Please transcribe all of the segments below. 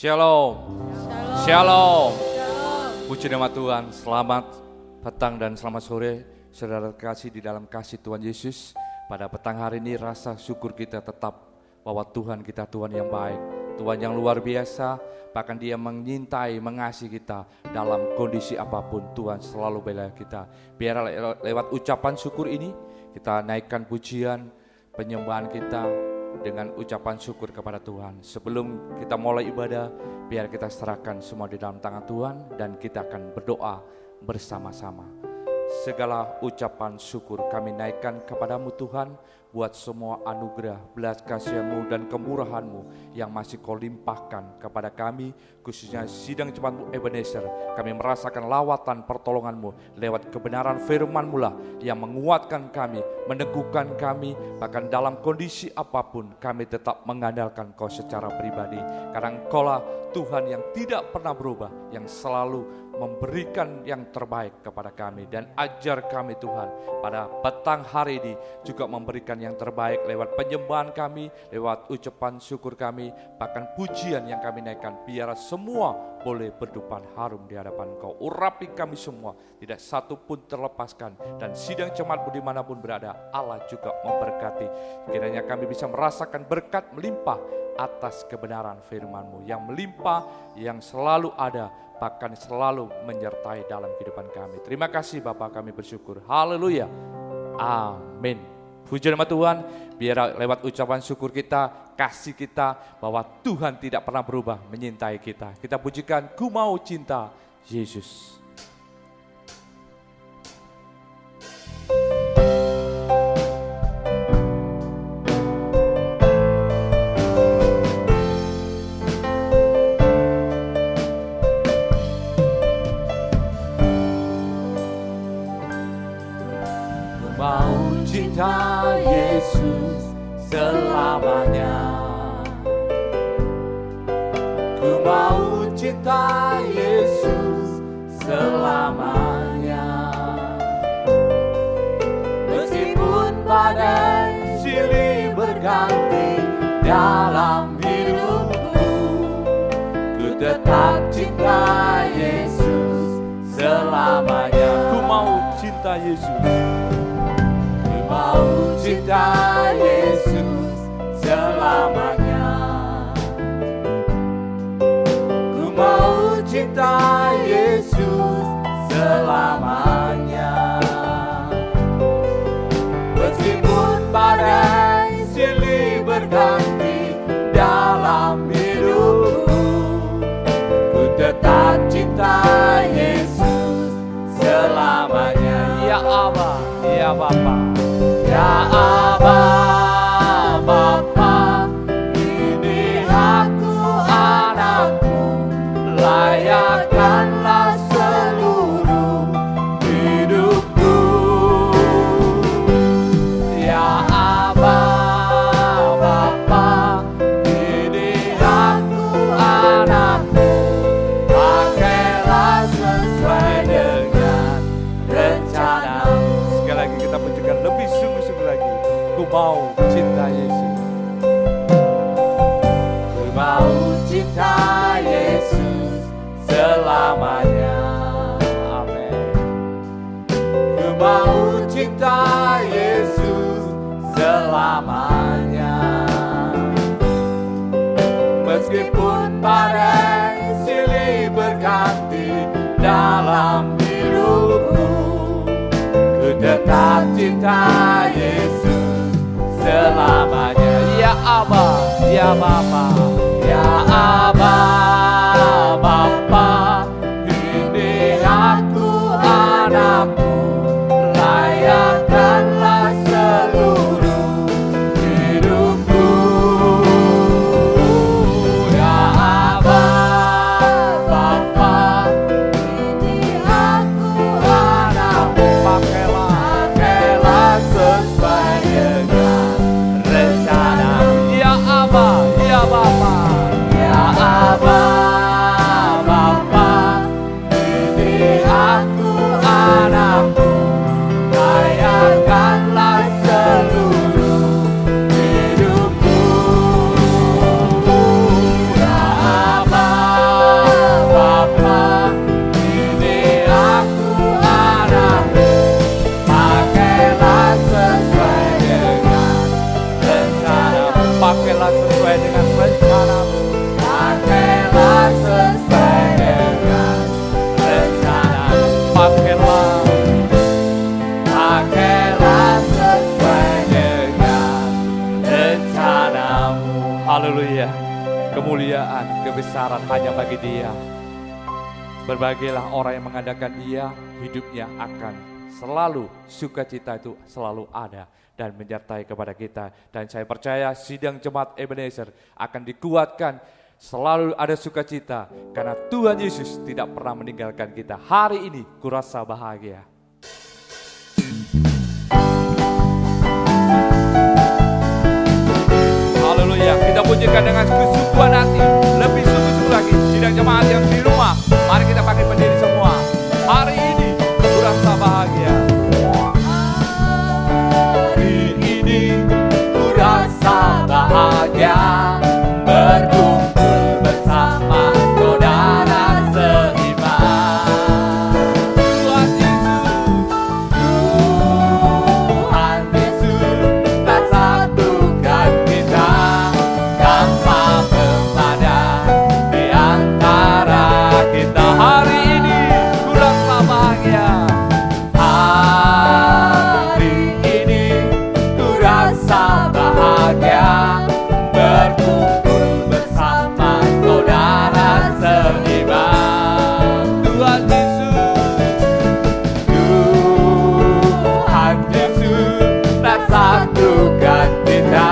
Shalom. Shalom. Puji nama Tuhan. Selamat petang dan selamat sore saudara kasih di dalam kasih Tuhan Yesus. Pada petang hari ini rasa syukur kita tetap bahwa Tuhan kita Tuhan yang baik, Tuhan yang luar biasa. Bahkan Dia mengintai, mengasihi kita dalam kondisi apapun. Tuhan selalu bela kita. Biar lewat ucapan syukur ini kita naikkan pujian penyembahan kita dengan ucapan syukur kepada Tuhan. Sebelum kita mulai ibadah, biar kita serahkan semua di dalam tangan Tuhan dan kita akan berdoa bersama-sama. Segala ucapan syukur kami naikkan kepadamu Tuhan, buat semua anugerah, belas kasihan-Mu dan kemurahan-Mu yang masih Kau limpahkan kepada kami, khususnya sidang jemaat-Mu Ebenezer. Kami merasakan lawatan pertolongan-Mu lewat kebenaran firman-Mu lah yang menguatkan kami, meneguhkan kami, bahkan dalam kondisi apapun kami tetap mengandalkan Kau secara pribadi. Karena Engkau lah Tuhan yang tidak pernah berubah, yang selalu memberikan yang terbaik kepada kami. Dan ajar kami Tuhan pada petang hari ini juga memberikan yang terbaik lewat penyembahan kami, lewat ucapan syukur kami, bahkan pujian yang kami naikkan. Biar semua boleh berdepan harum di hadapan Kau. Urapi kami semua, tidak satu pun terlepaskan. Dan sidang jemaat-Mu dimanapun berada, Allah juga memberkati. Kiranya kami bisa merasakan berkat melimpah atas kebenaran firman-Mu yang melimpah, yang selalu ada, bahkan selalu menyertai dalam kehidupan kami. Terima kasih Bapa, kami bersyukur. Haleluya. Amin. Puji nama Tuhan. Biar lewat ucapan syukur kita, kasih kita, bahwa Tuhan tidak pernah berubah menyintai kita. Kita pujikan, ku mau cinta Yesus. Cinta Yesus selamanya. Ku mau cinta Yesus selamanya. Meskipun badai silih berganti dalam hidupku, ku tetap cinta Yesus selamanya. Ku mau cinta Yesus. Mau cinta Yesus selamanya. Ku mau cinta Yesus selamanya. Meskipun badai silih berganti dalam hidupku, ku tetap cinta Yesus selamanya. Ya Aba, ya Bapa. Ya Aba, Bapa, ini aku anakmu, layakkanlah seluruh hidupku. Ya Aba, Bapa, ini aku anakmu, pakailah sesuai dengan rencanamu. Sekali lagi kita pujikan lebih sungguh-sungguh lagi. Ku mau cinta Yesus. Ku mau cinta Yesus selamanya. Amin. Ku mau cinta Yesus selamanya. Meskipun badai silih berganti dalam hidupku, ku tetap cinta Yesus selamanya. Ya Aba, ya Bapa. Ya Aba, Bapa, ini aku anakmu, layakkanlah seluruh hidupku. Ya Aba, Bapa, ini aku anakmu, pakailah sesuai dengan rencana. Ya Aba, ya Bapa. Ya Aba, kemuliaan, kebesaran hanya bagi Dia. Berbahagialah orang yang mengadakan Dia, hidupnya akan selalu, sukacita itu selalu ada dan menyertai kepada kita. Dan saya percaya sidang jemaat Ebenezer akan dikuatkan, selalu ada sukacita karena Tuhan Yesus tidak pernah meninggalkan kita. Hari ini kurasa bahagia. Haleluya, kita pujikan dengan kesungguhan hati, lebih sungguh-sungguh lagi. Sidang jemaat yang di rumah, mari kita pakai berdiri semua. Hari ini kurasa bahagia. Hari ini ku rasa bahagia, berkumpul bersama saudara seiman. Tuhan Yesus, Tuhan Yesus tak satukan kita tanpa memandang di antara kita. hari ini kurasa bahagia. Hari ini ku rasa bahagia, berkumpul bersama saudara seiman. Tuhan Yesus, Tuhan Yesus tak satukan kita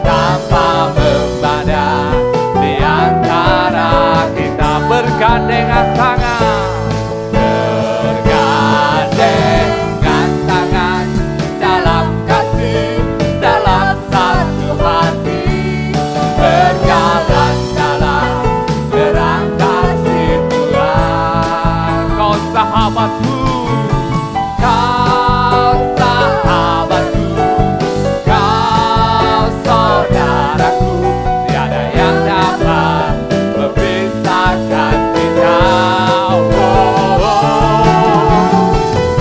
tanpa memandang di antara kita. bergandengan tangan. Bergandengan tangan dalam kasih, dalam satu hati, berjalan dalam terang kasih Tuhan. Kau sahabatku, Kau sahabatku, kau saudaraku, tiada yang dapat memisahkan kita.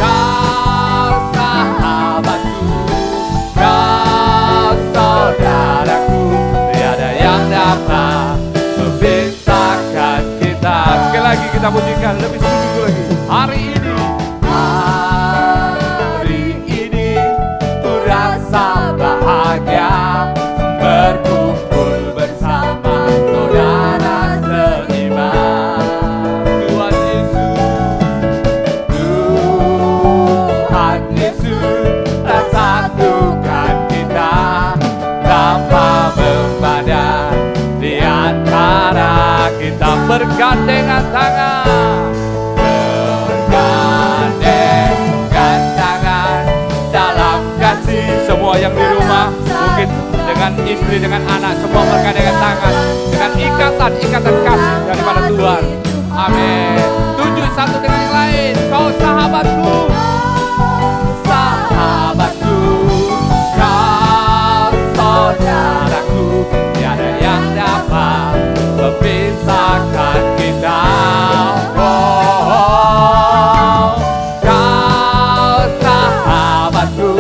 Kau sahabatku, kau saudaraku, tiada yang dapat memisahkan kita. sekali lagi kita pujikan lebih sungguh lagi. Hari ini Hari ini ku rasa bahagia, berkumpul bersama saudara seiman. Tuhan Yesus, Tuhan Yesus tak satukan kita tanpa memandang di antara kita. bergandengan tangan. Bergandengan tangan dalam kasih. Semua yang di rumah mungkin dengan istri, dengan anak, semua bergandengan tangan dengan ikatan kasih daripada Tuhan. Amin. Tunjuk satu dengan yang lain. Kau sahabatku, Sahabatku, kau saudaraku, tiada yang dapat memisahkan kita. Kau sahabatku,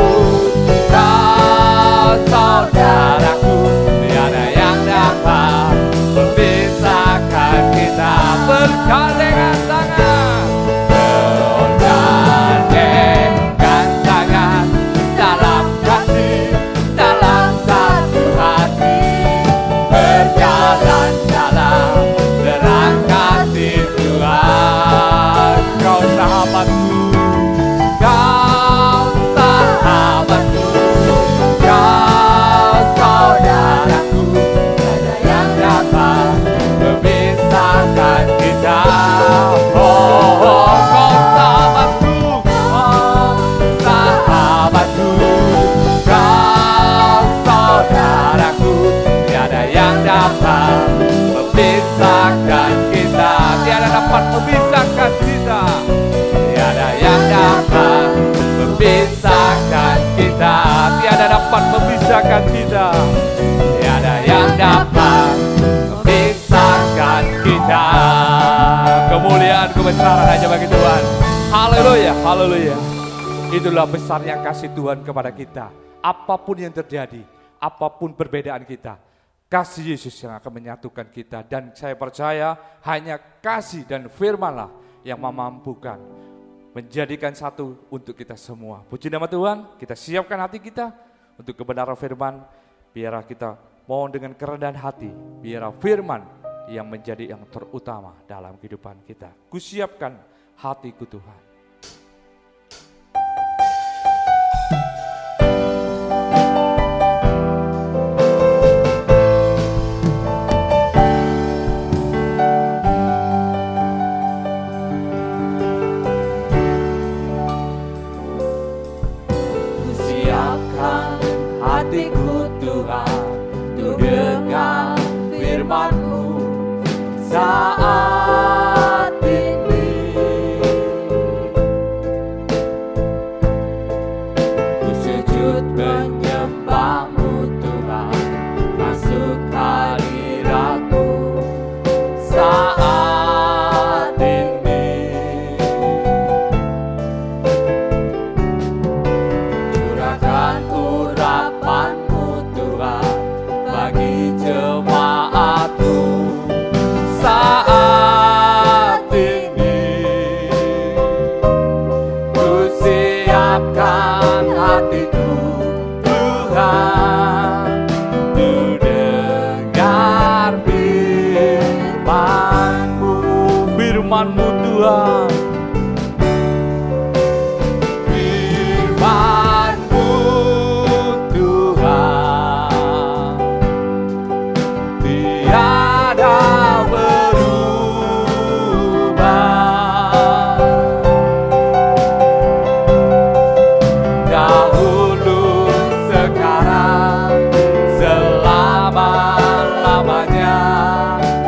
kau saudaraku, tiada yang dapat memisahkan kita. bergandengan tangan. Bergandengan tangan dalam kasih, dalam satu hati, berjalan dalam terang kasih Tuhan. Kau sahabatku, kau sahabatku, kau saudaraku, tiada yang dapat memisahkan kita. Kau sahabatku, sahabatku, kau saudaraku, tiada yang dapat memisahkan kita. Tiada dapat memisahkan kita. Tiada yang dapat memisahkan kita. Tiada dapat memisahkan kita. Tiada yang dapat memisahkan kita. Kemuliaan, kebesaran hanya bagi Tuhan. Haleluya, haleluya. Itulah besarnya kasih Tuhan kepada kita. Apapun yang terjadi, apapun perbedaan kita, kasih Yesus yang akan menyatukan kita. Dan saya percaya hanya kasih dan firman-Lah yang memampukan menjadikan satu untuk kita semua. Puji nama Tuhan, kita siapkan hati kita untuk kebenaran firman. Biarlah kita mohon dengan kerendahan hati, biarlah firman yang menjadi yang terutama dalam kehidupan kita. Kusiapkan hatiku Tuhan. Kusiapkan hatiku Tuhan untuk dengar firman-Mu saat ini. Ku sujud menyembah-Mu Tuhan, masuk hadirat-Mu saat ini. Curahkan urapan-Mu Tuhan bagi jemaat-Mu saat ini. Ku siapkan hatiku Tuhan untuk dengar firman-Mu. Firman-Mu Tuhan, Firman-Mu Tuhan, tiada berubah. Dahulu, sekarang, selama-lamanya,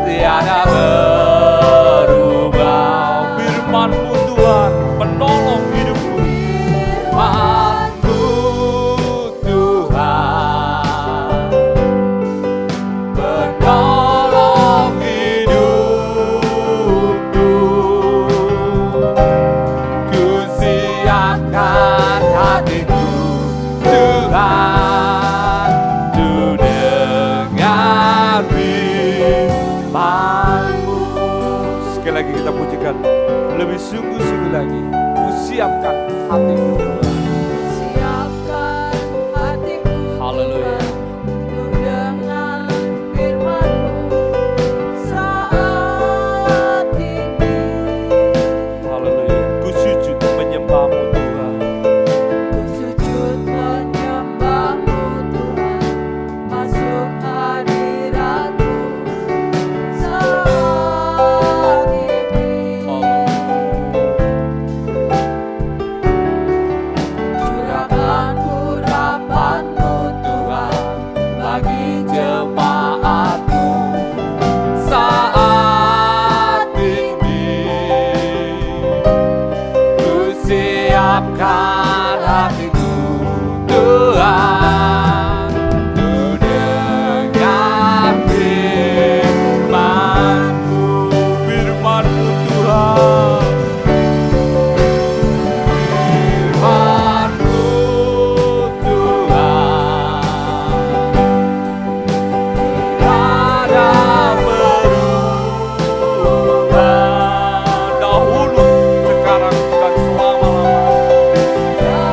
tiada berubah. firman-Mu Tuhan, penolong hidupku. Firman-Mu Tuhan, penolong hidupku. Ku siapkan hatiku Tuhan untuk dengar firman-Mu. Sekali lagi kita pujikan, lebih sungguh-sungguh lagi. Kusiapkan hatiku Tuhan. Siapkan hatiku Haleluya. Tuhan, untuk dengar firman-Mu saat ini. Haleluya. Ku sujud menyembah-Mu Tuhan. Ku sujud menyembah-Mu Tuhan, masuk hadirat-Mu saat ini. Curahkan urapan-Mu Tuhan bagi jemaat-Mu saat ini. Ku siapkan hatiku Tuhan untuk dengar firman-Mu. Firman-Mu Tuhan. Firman-Mu Tuhan, tiada berubah. Dahulu, sekarang, dan selama-lamanya.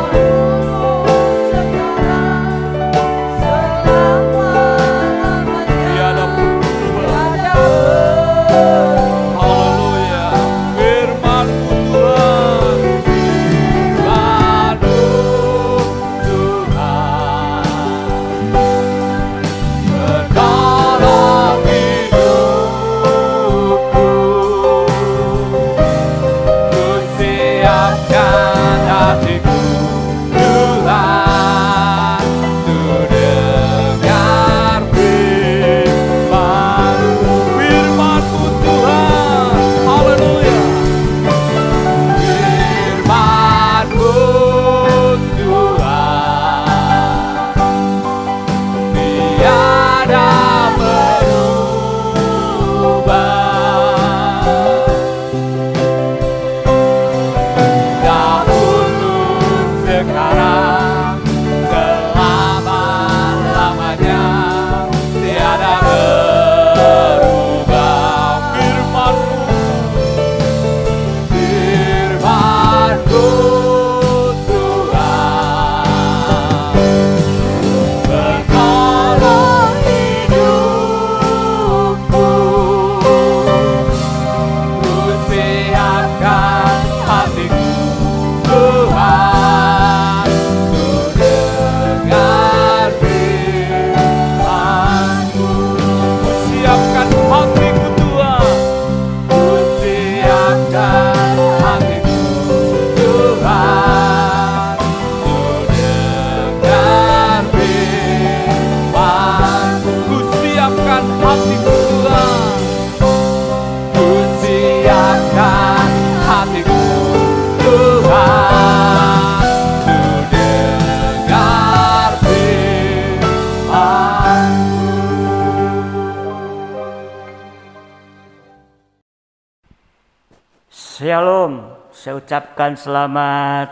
Shalom, saya ucapkan selamat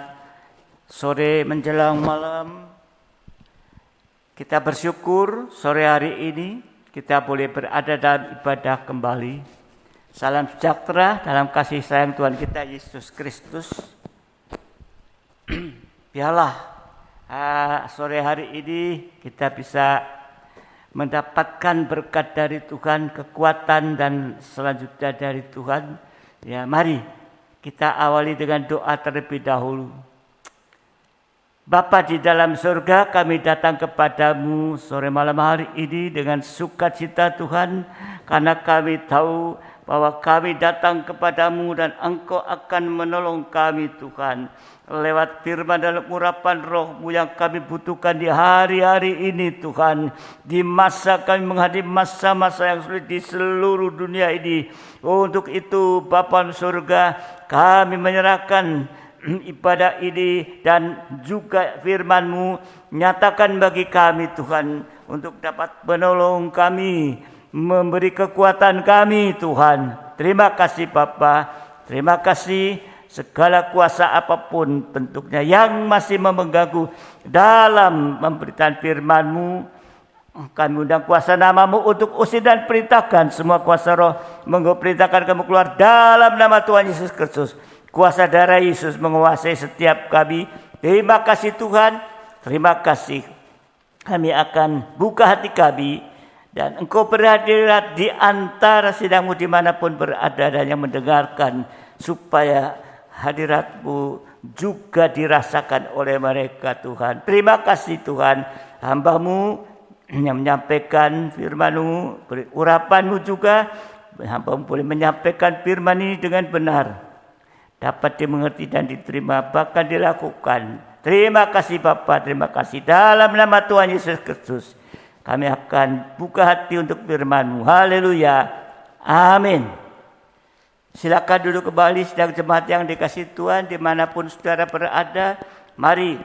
sore menjelang malam. Kita bersyukur sore hari ini kita boleh berada dalam ibadah kembali. Salam sejahtera dalam kasih sayang Tuhan kita Yesus Kristus. Biarlah sore hari ini kita bisa mendapatkan berkat dari Tuhan, kekuatan dan selanjutnya dari Tuhan. Ya, mari kita awali dengan doa terlebih dahulu. Bapa di dalam surga, kami datang kepadamu sore malam hari ini dengan sukacita Tuhan, karena kami tahu bahwa kami datang kepadamu dan Engkau akan menolong kami Tuhan. Lewat firman dalam urapan roh-Mu yang kami butuhkan di hari-hari ini Tuhan. Di masa kami menghadapi masa-masa yang sulit di seluruh dunia ini. Untuk itu Bapa surga, kami menyerahkan ibadah ini dan juga firman-Mu. Nyatakan bagi kami Tuhan, untuk dapat menolong kami, memberi kekuatan kami Tuhan. Terima kasih Bapa, terima kasih. Segala kuasa apapun bentuknya yang masih mengganggu dalam pemberitaan firman-Mu, kami undang kuasa nama-Mu untuk usir dan perintahkan semua kuasa roh. Menggo perintahkan kamu keluar dalam nama Tuhan Yesus Kristus. Kuasa darah Yesus menguasai setiap kami. Terima kasih Tuhan, terima kasih. Kami akan buka hati kami dan Engkau berhadirat di antara sidang-Mu dimanapun berada dan yang mendengarkan, supaya hadirat-Mu juga dirasakan oleh mereka Tuhan. Terima kasih Tuhan, hamba-Mu yang menyampaikan firman-Mu, urapan-Mu juga, hamba-Mu boleh menyampaikan firman ini dengan benar, dapat dimengerti dan diterima, bahkan dilakukan. Terima kasih Bapa, terima kasih. Dalam nama Tuhan Yesus Kristus, kami akan buka hati untuk firman-Mu. Haleluya, amin. Silakan duduk kembali sedang jemaat yang dikasihi Tuhan dimanapun saudara berada. Mari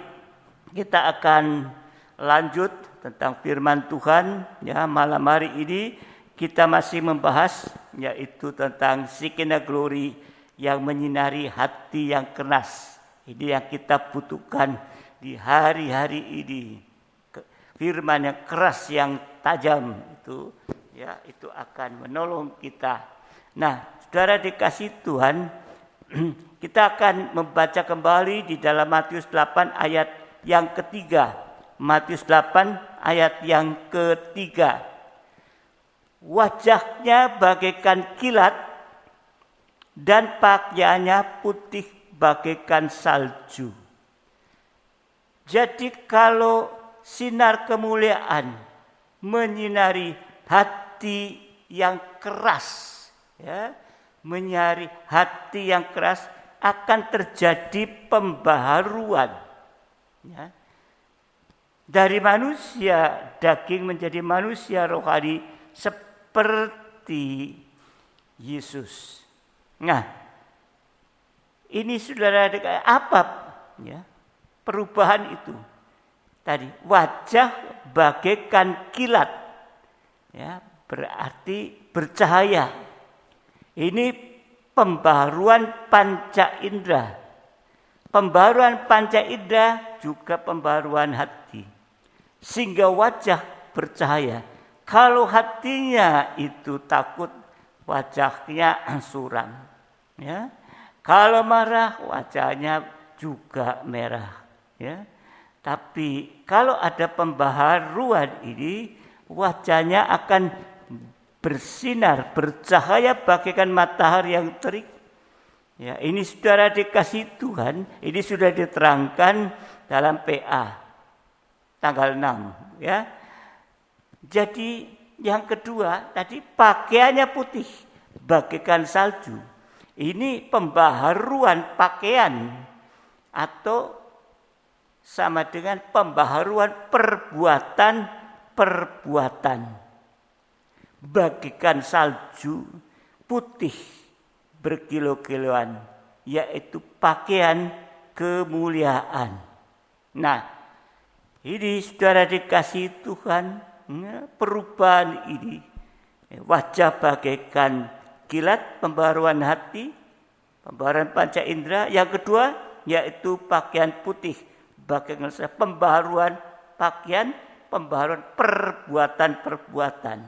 kita akan lanjut tentang firman Tuhan. Ya, malam hari ini kita masih membahas yaitu tentang Shekinah Glory yang menyinari hati yang keras. Ini yang kita butuhkan di hari-hari ini. Firman yang keras, yang tajam itu, ya, itu akan menolong kita. Nah, saudara dikasih Tuhan, kita akan membaca kembali di dalam Matius 8 ayat yang ketiga. Matius 8 ayat yang ketiga. Wajahnya bagaikan kilat dan pakaiannya putih bagaikan salju. Jadi kalau sinar kemuliaan menyinari hati yang keras, ya, menyari hati yang keras, akan terjadi pembaharuan, ya. Dari manusia daging menjadi manusia rohani seperti Yesus. Nah, ini saudara, apa ya perubahan itu? Tadi wajah bagaikan kilat, ya, berarti bercahaya. Ini pembaharuan panca indera. Pembaharuan panca indera juga pembaharuan hati. Sehingga wajah bercahaya. Kalau hatinya itu takut, wajahnya suram. Ya. Kalau marah, wajahnya juga merah. Ya. Tapi kalau ada pembaharuan ini, wajahnya akan bersinar, bercahaya bagaikan matahari yang terik. Ya, ini saudara dikasih Tuhan, ini sudah diterangkan dalam PA tanggal 6, ya. Jadi yang kedua tadi pakaiannya putih bagaikan salju. Ini pembaharuan pakaian atau sama dengan pembaharuan perbuatan. Bagaikan salju putih berkilo-kiloan, yaitu pakaian kemuliaan. Nah, ini saudara dikasih Tuhan, perubahan ini, wajah bagaikan kilat, pembaharuan hati, Pembaharuan panca indera. Yang kedua yaitu pakaian putih. Pembaharuan pakaian, pembaharuan perbuatan-perbuatan.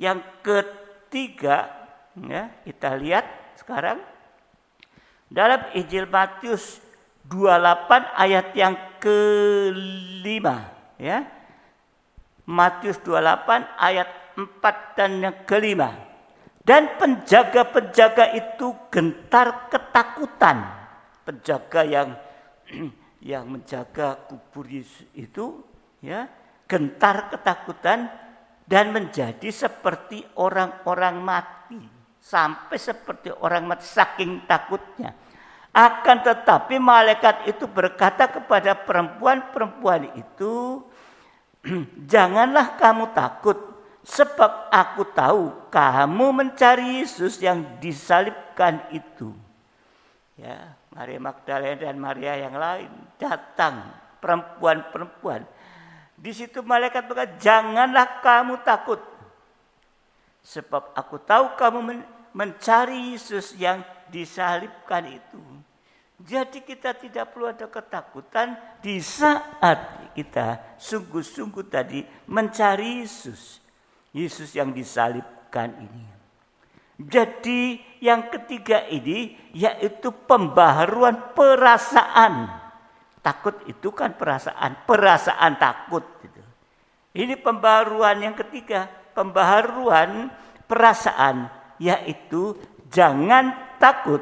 Yang ketiga, ya, kita lihat sekarang dalam Injil Matius 28 ayat yang kelima, ya. Matius 28 ayat 4 dan yang kelima. Dan penjaga-penjaga itu gentar ketakutan. Penjaga yang menjaga kubur Yesus itu, ya, gentar ketakutan dan menjadi seperti orang-orang mati. Sampai seperti orang mati saking takutnya. Akan tetapi malaikat itu berkata kepada perempuan-perempuan itu, janganlah kamu takut, sebab aku tahu kamu mencari Yesus yang disalibkan itu. Ya, Maria Magdalena dan Maria yang lain datang, perempuan-perempuan. Di situ malaikat berkata, janganlah kamu takut, sebab aku tahu kamu mencari Yesus yang disalibkan itu. Jadi kita tidak perlu ada ketakutan di saat kita sungguh-sungguh tadi mencari Yesus. Yesus yang disalibkan ini. Jadi yang ketiga ini yaitu pembaharuan perasaan. Takut itu kan perasaan takut. Gitu. Ini pembaharuan yang ketiga, pembaharuan perasaan yaitu jangan takut.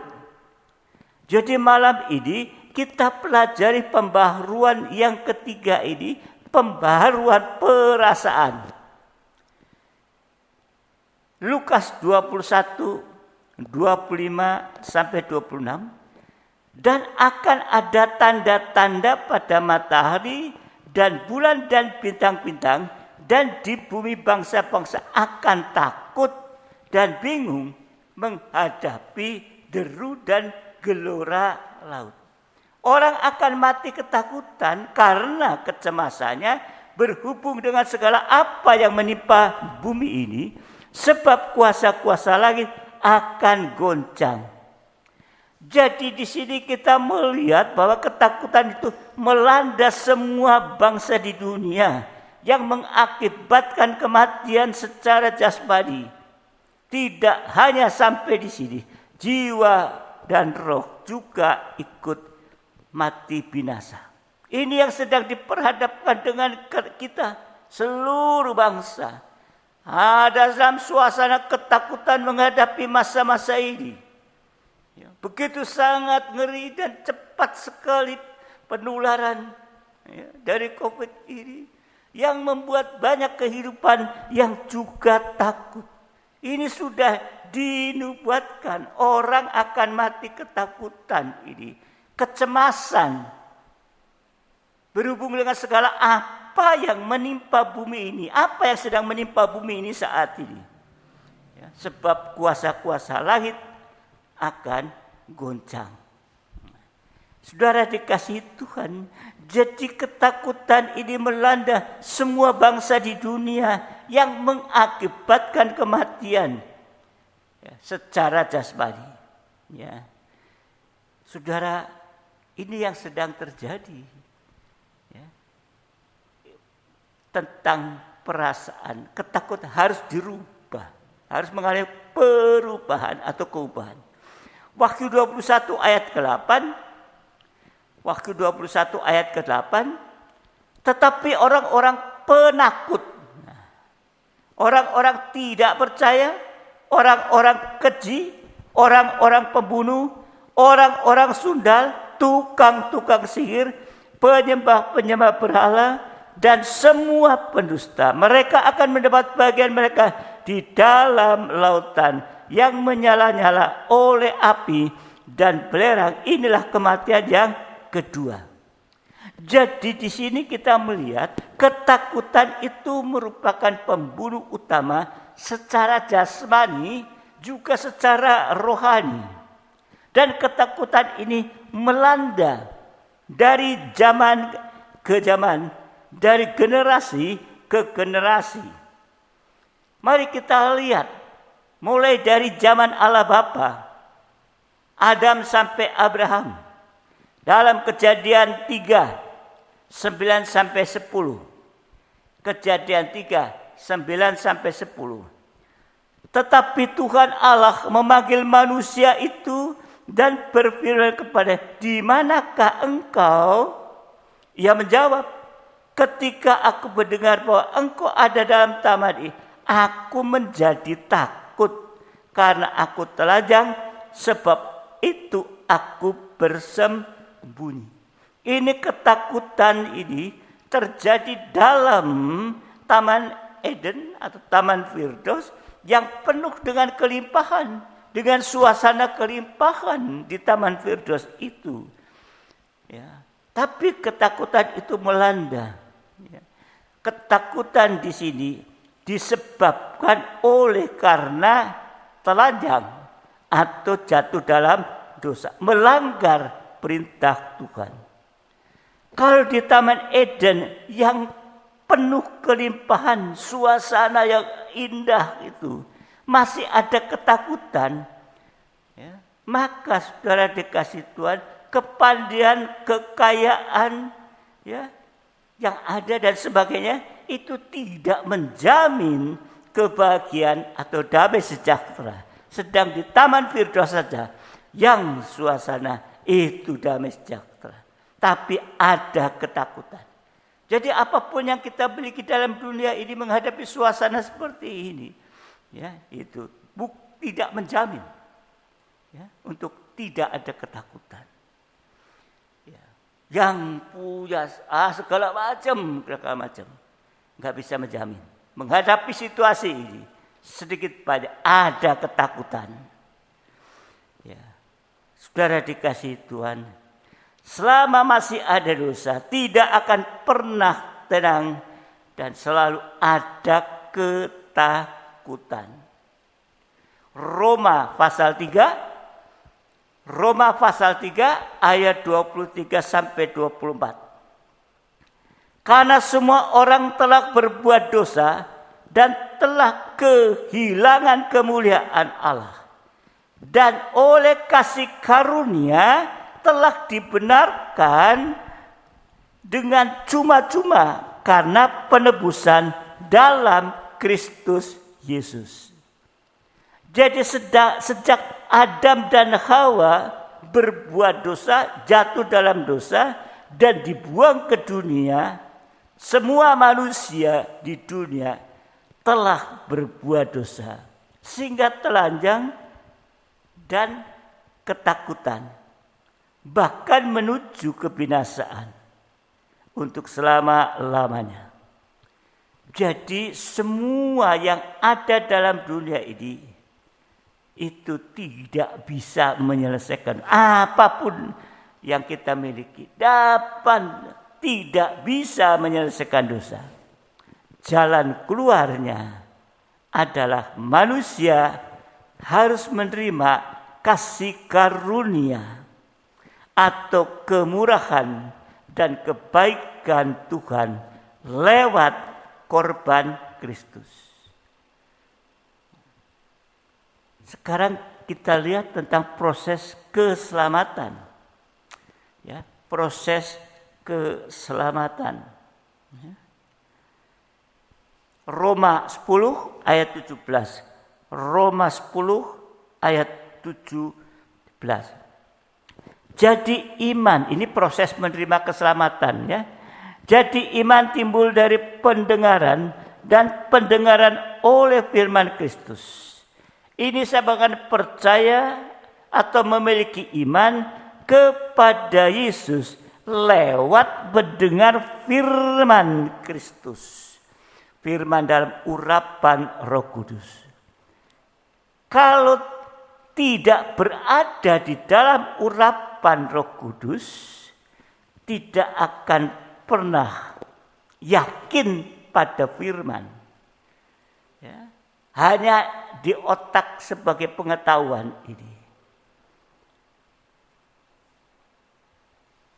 Jadi malam ini kita pelajari pembaharuan yang ketiga ini, pembaharuan perasaan. Lukas 21, 25 sampai 26. Dan akan ada tanda-tanda pada matahari dan bulan dan bintang-bintang, dan di bumi bangsa-bangsa akan takut dan bingung menghadapi deru dan gelora laut. Orang akan mati ketakutan karena kecemasannya berhubung dengan segala apa yang menimpa bumi ini, sebab kuasa-kuasa langit akan goncang. Jadi di sini kita melihat bahwa ketakutan itu melanda semua bangsa di dunia yang mengakibatkan kematian secara jasmani. Tidak hanya sampai di sini, jiwa dan roh juga ikut mati binasa. Ini yang sedang diperhadapkan dengan kita, seluruh bangsa. Ada dalam suasana ketakutan menghadapi masa-masa ini. Begitu sangat ngeri dan cepat sekali penularan dari COVID ini. Yang membuat banyak kehidupan yang juga takut. Ini sudah dinubuatkan, orang akan mati ketakutan ini, kecemasan berhubung dengan segala apa yang menimpa bumi ini, apa yang sedang menimpa bumi ini saat ini. Ya, sebab kuasa-kuasa langit akan goncang. Saudara dikasihi Tuhan, jadi ketakutan ini melanda semua bangsa di dunia yang mengakibatkan kematian. Ya, secara jasmani, ya, saudara, ini yang sedang terjadi, ya. Tentang perasaan, ketakutan harus dirubah, harus mengalami perubahan atau keubahan. Wahyu 21 ayat ke-8, Wahyu 21 ayat ke-8, tetapi orang-orang penakut, orang-orang tidak percaya, orang-orang keji, orang-orang pembunuh, orang-orang sundal, tukang-tukang sihir, penyembah-penyembah berhala, dan semua pendusta. Mereka akan mendapat bagian mereka di dalam lautan yang menyala-nyala oleh api dan belerang. Inilah kematian yang kedua. Jadi di sini kita melihat ketakutan itu merupakan pembunuh utama secara jasmani juga secara rohani. Dan ketakutan ini melanda dari zaman ke zaman, dari generasi ke generasi. Mari kita lihat mulai dari zaman Allah Bapa, Adam sampai Abraham. Dalam Kejadian 3, 9 sampai 10. Kejadian 3, 9 sampai 10. Tetapi Tuhan Allah memanggil manusia itu dan berfirman kepada, di manakah engkau? Ia menjawab, ketika aku mendengar bahwa engkau ada dalam taman ini, aku menjadi takut karena aku telanjang, sebab itu aku bersembunyi. Ini ketakutan ini terjadi dalam Taman Eden atau Taman Firdaus yang penuh dengan kelimpahan, dengan suasana kelimpahan di Taman Firdaus itu. Ya. Tapi ketakutan itu melanda. Ya. Ketakutan di sini disebabkan oleh karena telanjang atau jatuh dalam dosa, melanggar perintah Tuhan. Kalau di Taman Eden yang penuh kelimpahan, suasana yang indah itu, masih ada ketakutan, ya, maka saudara dikasih Tuhan, kepandaian, kekayaan, ya, yang ada dan sebagainya, itu tidak menjamin kebahagiaan atau damai sejahtera. Sedang di Taman Firdaus saja yang suasana itu damai sejahtera. Tapi ada ketakutan. Jadi apapun yang kita miliki dalam dunia ini menghadapi suasana seperti ini, ya, itu tidak menjamin, ya, untuk tidak ada ketakutan. Ya. Yang punya segala macam, nggak bisa menjamin. Menghadapi situasi ini sedikit banyak ada ketakutan. Ya. Saudara dikasih Tuhan, selama masih ada dosa, tidak akan pernah tenang dan selalu ada ketakutan. Roma pasal 3 ayat 23 sampai 24. Karena semua orang telah berbuat dosa dan telah kehilangan kemuliaan Allah, dan oleh kasih karunia telah dibenarkan dengan cuma-cuma karena penebusan dalam Kristus Yesus. Jadi sejak Adam dan Hawa berbuat dosa, jatuh dalam dosa dan dibuang ke dunia, semua manusia di dunia telah berbuat dosa, sehingga telanjang dan ketakutan, bahkan menuju kebinasaan untuk selama-lamanya. Jadi semua yang ada dalam dunia ini itu tidak bisa menyelesaikan apapun yang kita miliki, tidak bisa menyelesaikan dosa. Jalan keluarnya adalah manusia harus menerima kasih karunia atau kemurahan dan kebaikan Tuhan lewat korban Kristus. Sekarang kita lihat tentang proses keselamatan. Ya, proses keselamatan. Ya. Roma 10 ayat 17. Roma 10 ayat 17. Jadi iman, ini proses menerima keselamatan, ya. Jadi iman timbul dari pendengaran, dan pendengaran oleh firman Kristus. Ini sebagian percaya atau memiliki iman kepada Yesus lewat mendengar firman Kristus. Firman dalam urapan Roh Kudus. Kalau tidak berada di dalam urapan Roh Kudus, tidak akan pernah yakin pada firman. Ya. Hanya di otak sebagai pengetahuan ini.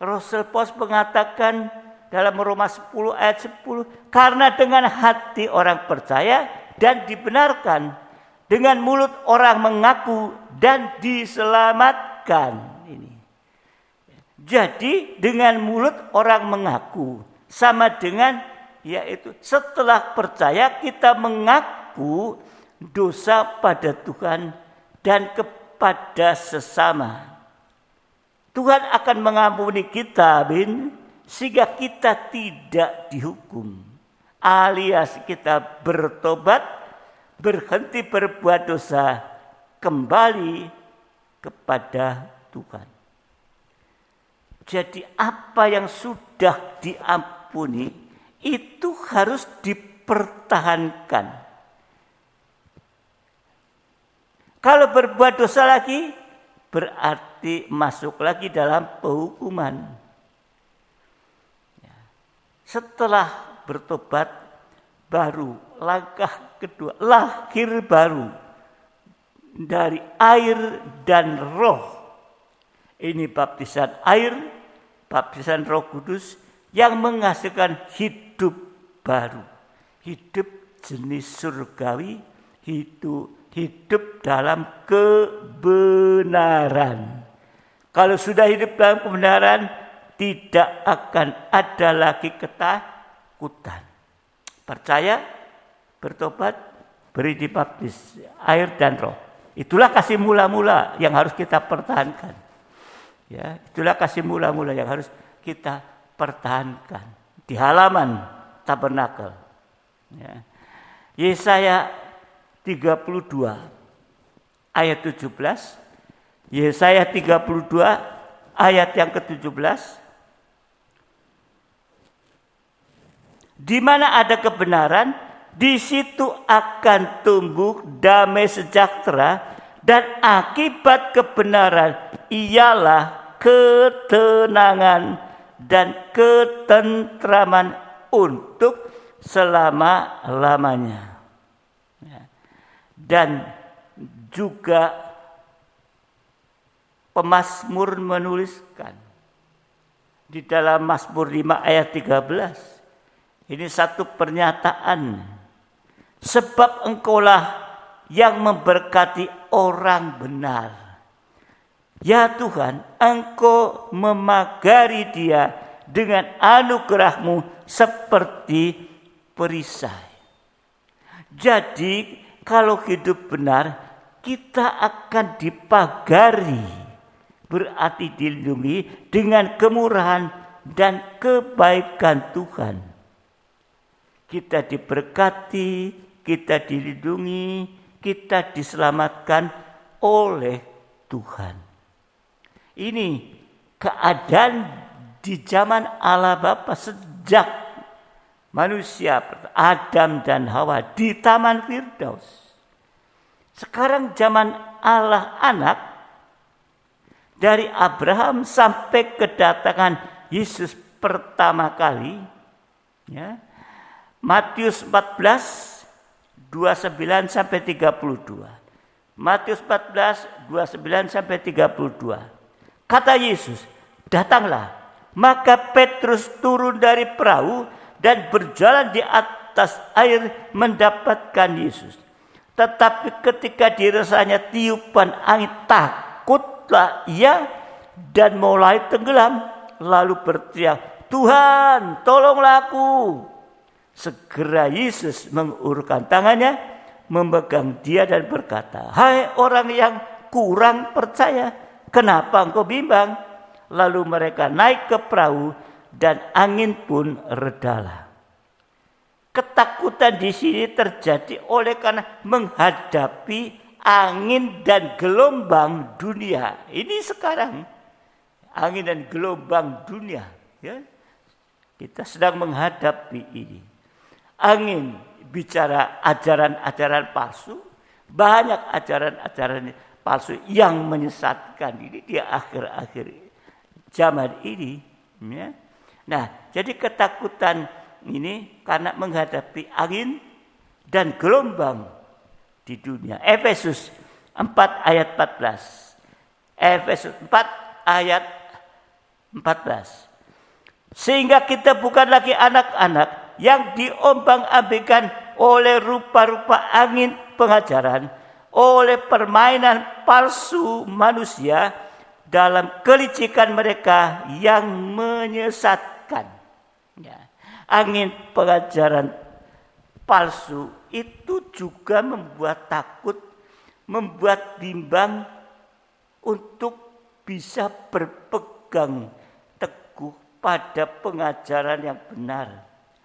Rasul Paulus mengatakan dalam Roma 10 ayat 10, karena dengan hati orang percaya dan dibenarkan, dengan mulut orang mengaku dan diselamatkan. pertahankan ini. Jadi dengan mulut orang mengaku sama dengan yaitu setelah percaya kita mengaku dosa pada Tuhan dan kepada sesama. Tuhan akan mengampuni kita, sehingga kita tidak dihukum. Alias kita bertobat, berhenti berbuat dosa, kembali kepada Tuhan. Jadi apa yang sudah diampuni itu harus dipertahankan. Kalau berbuat dosa lagi, berarti masuk lagi dalam penghukuman. Setelah bertobat, baru langkah kedua, lahir baru dari air dan roh. Ini baptisan air, baptisan Roh Kudus yang menghasilkan hidup baru. Hidup jenis surgawi, hidup dalam kebenaran. Kalau sudah hidup dalam kebenaran, tidak akan ada lagi ketakutan. Percaya, bertobat, beri dibaptis air dan roh. Itulah kasih mula-mula yang harus kita pertahankan. Ya, itulah kasih mula-mula yang harus kita pertahankan di halaman tabernakel. Ya. Yesaya 32 ayat 17. Yesaya 32 ayat yang ke-17. Di mana ada kebenaran, di situ akan tumbuh damai sejahtera, dan akibat kebenaran ialah ketenangan dan ketentraman untuk selama-lamanya. Dan juga pemazmur menuliskan di dalam Mazmur 5 ayat 13. Ini satu pernyataan. Sebab engkaulah yang memberkati orang benar. Ya Tuhan, engkau memagari dia dengan anugerahmu seperti perisai. Jadi kalau hidup benar, kita akan dipagari. Berarti dilindungi dengan kemurahan dan kebaikan Tuhan. Kita diberkati, kita dilindungi, kita diselamatkan oleh Tuhan. Ini keadaan di zaman Allah Bapa sejak manusia Adam dan Hawa di Taman Firdaus. Sekarang zaman Allah Anak, dari Abraham sampai kedatangan Yesus pertama kali, ya, Matius 14 29 sampai 32. Matius 14 29 sampai 32. Kata Yesus, datanglah. Maka Petrus turun dari perahu dan berjalan di atas air mendapatkan Yesus. Tetapi ketika dirasanya tiupan angin, takutlah ia dan mulai tenggelam. Lalu berteriak, Tuhan, tolonglah aku. Segera Yesus mengulurkan tangannya, memegang dia dan berkata, hai orang yang kurang percaya, kenapa engkau bimbang? Lalu mereka naik ke perahu dan angin pun redalah. Ketakutan di sini terjadi oleh karena menghadapi angin dan gelombang dunia. Ini sekarang angin dan gelombang dunia. Ya. Kita sedang menghadapi ini. Angin bicara ajaran-ajaran palsu. Banyak ajaran-ajaran palsu yang menyesatkan ini di akhir-akhir zaman ini. Ya. Nah, jadi ketakutan ini karena menghadapi angin dan gelombang di dunia. Efesus 4 ayat 14. Efesus 4 ayat 14. Sehingga kita bukan lagi anak-anak yang diombang-ambingkan oleh rupa-rupa angin pengajaran, oleh permainan palsu manusia, dalam kelicikan mereka yang menyesatkan. Ya. Angin pengajaran palsu itu juga membuat takut, membuat bimbang untuk bisa berpegang teguh pada pengajaran yang benar.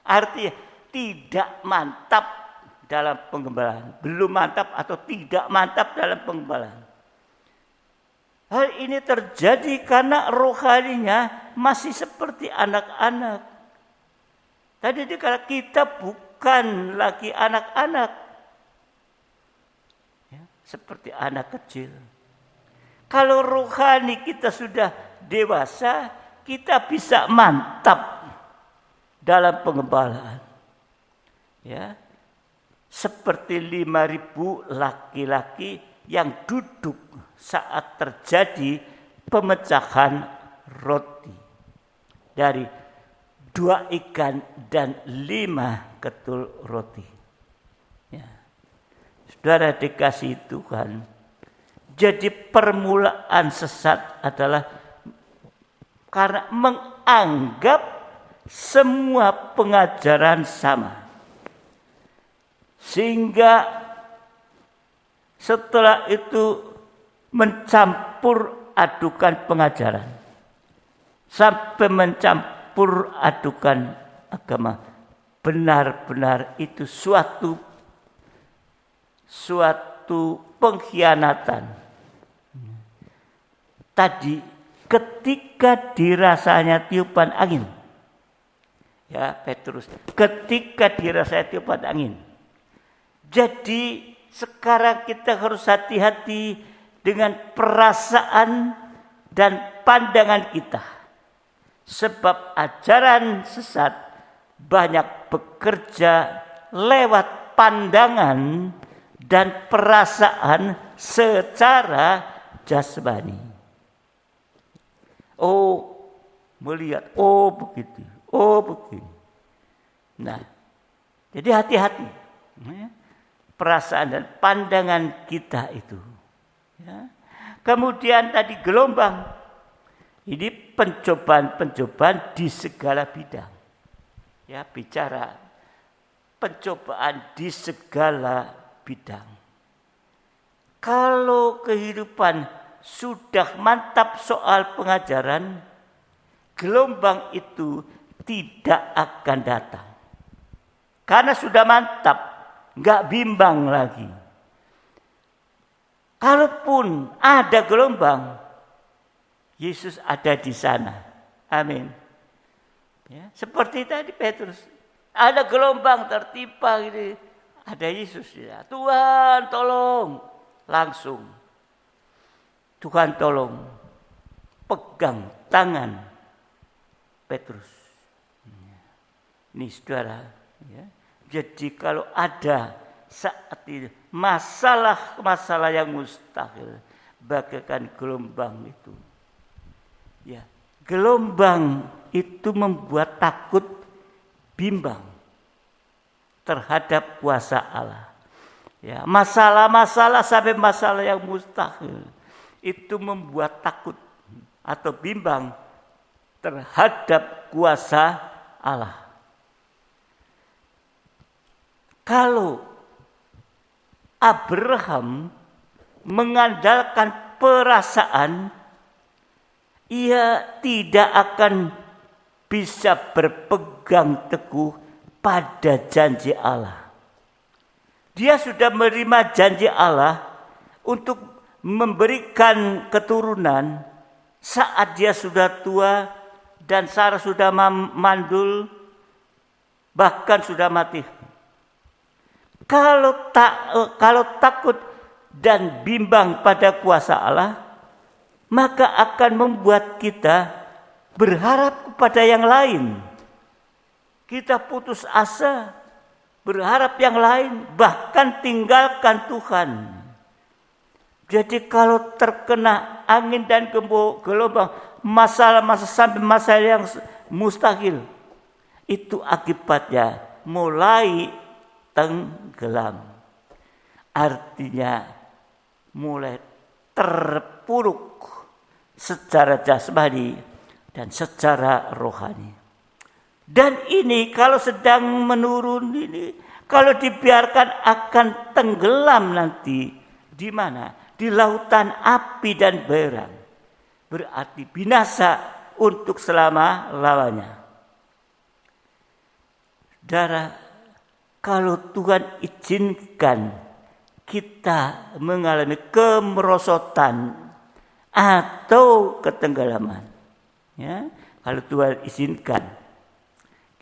Artinya tidak mantap dalam penggembalaan, belum mantap atau tidak mantap dalam penggembalaan. Hal ini terjadi karena rohaninya masih seperti anak-anak. Tadi dikatakan kita bukan lagi anak-anak, ya, seperti anak kecil. Kalau rohani kita sudah dewasa, kita bisa mantap dalam pengembalaan. Ya, seperti 5.000 laki-laki yang duduk saat terjadi pemecahan roti dari 2 ikan dan 5 ketul roti. Ya. Saudara dikasihi Tuhan, jadi permulaan sesat adalah karena menganggap semua pengajaran sama. Sehingga setelah itu mencampur adukan pengajaran. Sampai mencampur adukan agama. Benar-benar itu suatu pengkhianatan. Tadi ketika dirasanya tiupan angin. Ya, Petrus. Ketika dirasanya tiupan angin. Jadi sekarang kita harus hati-hati dengan perasaan dan pandangan kita. Sebab ajaran sesat banyak bekerja lewat pandangan dan perasaan secara jasmani. Oh, melihat, oh begitu, oh begini. Nah, jadi hati-hati. Perasaan dan pandangan kita itu. Ya. Kemudian tadi gelombang. Ini pencobaan-pencobaan di segala bidang. Ya, bicara pencobaan di segala bidang. Kalau kehidupan sudah mantap soal pengajaran, gelombang itu tidak akan datang. Karena sudah mantap, nggak bimbang lagi. Kalaupun ada gelombang, Yesus ada di sana. Amin. Ya, seperti tadi Petrus, ada gelombang tertimpa gitu, ada Yesus. Ya. Tuhan tolong, langsung. Tuhan tolong, pegang tangan Petrus. Ini saudara, ya. Jadi kalau ada saat ini masalah-masalah yang mustahil, bagaikan gelombang itu. Ya, gelombang itu membuat takut, bimbang terhadap kuasa Allah. Ya, masalah-masalah sampai masalah yang mustahil itu membuat takut atau bimbang terhadap kuasa Allah. Kalau Abraham mengandalkan perasaan, ia tidak akan bisa berpegang teguh pada janji Allah. Dia sudah menerima janji Allah untuk memberikan keturunan saat dia sudah tua dan Sarah sudah mandul, bahkan sudah mati. Kalau takut dan bimbang pada kuasa Allah, maka akan membuat kita berharap kepada yang lain. Kita putus asa, berharap yang lain, bahkan tinggalkan Tuhan. Jadi kalau terkena angin dan gelombang, masalah-masalah sampai masalah yang mustahil, itu akibatnya mulai tenggelam. Artinya mulai terpuruk secara jasmani dan secara rohani. Dan ini kalau sedang menurun ini, kalau dibiarkan akan tenggelam nanti di mana? Di lautan api dan belerang. Berarti binasa untuk selama-lamanya. Saudara, kalau Tuhan izinkan kita mengalami kemerosotan atau ketenggelaman, ya, kalau Tuhan izinkan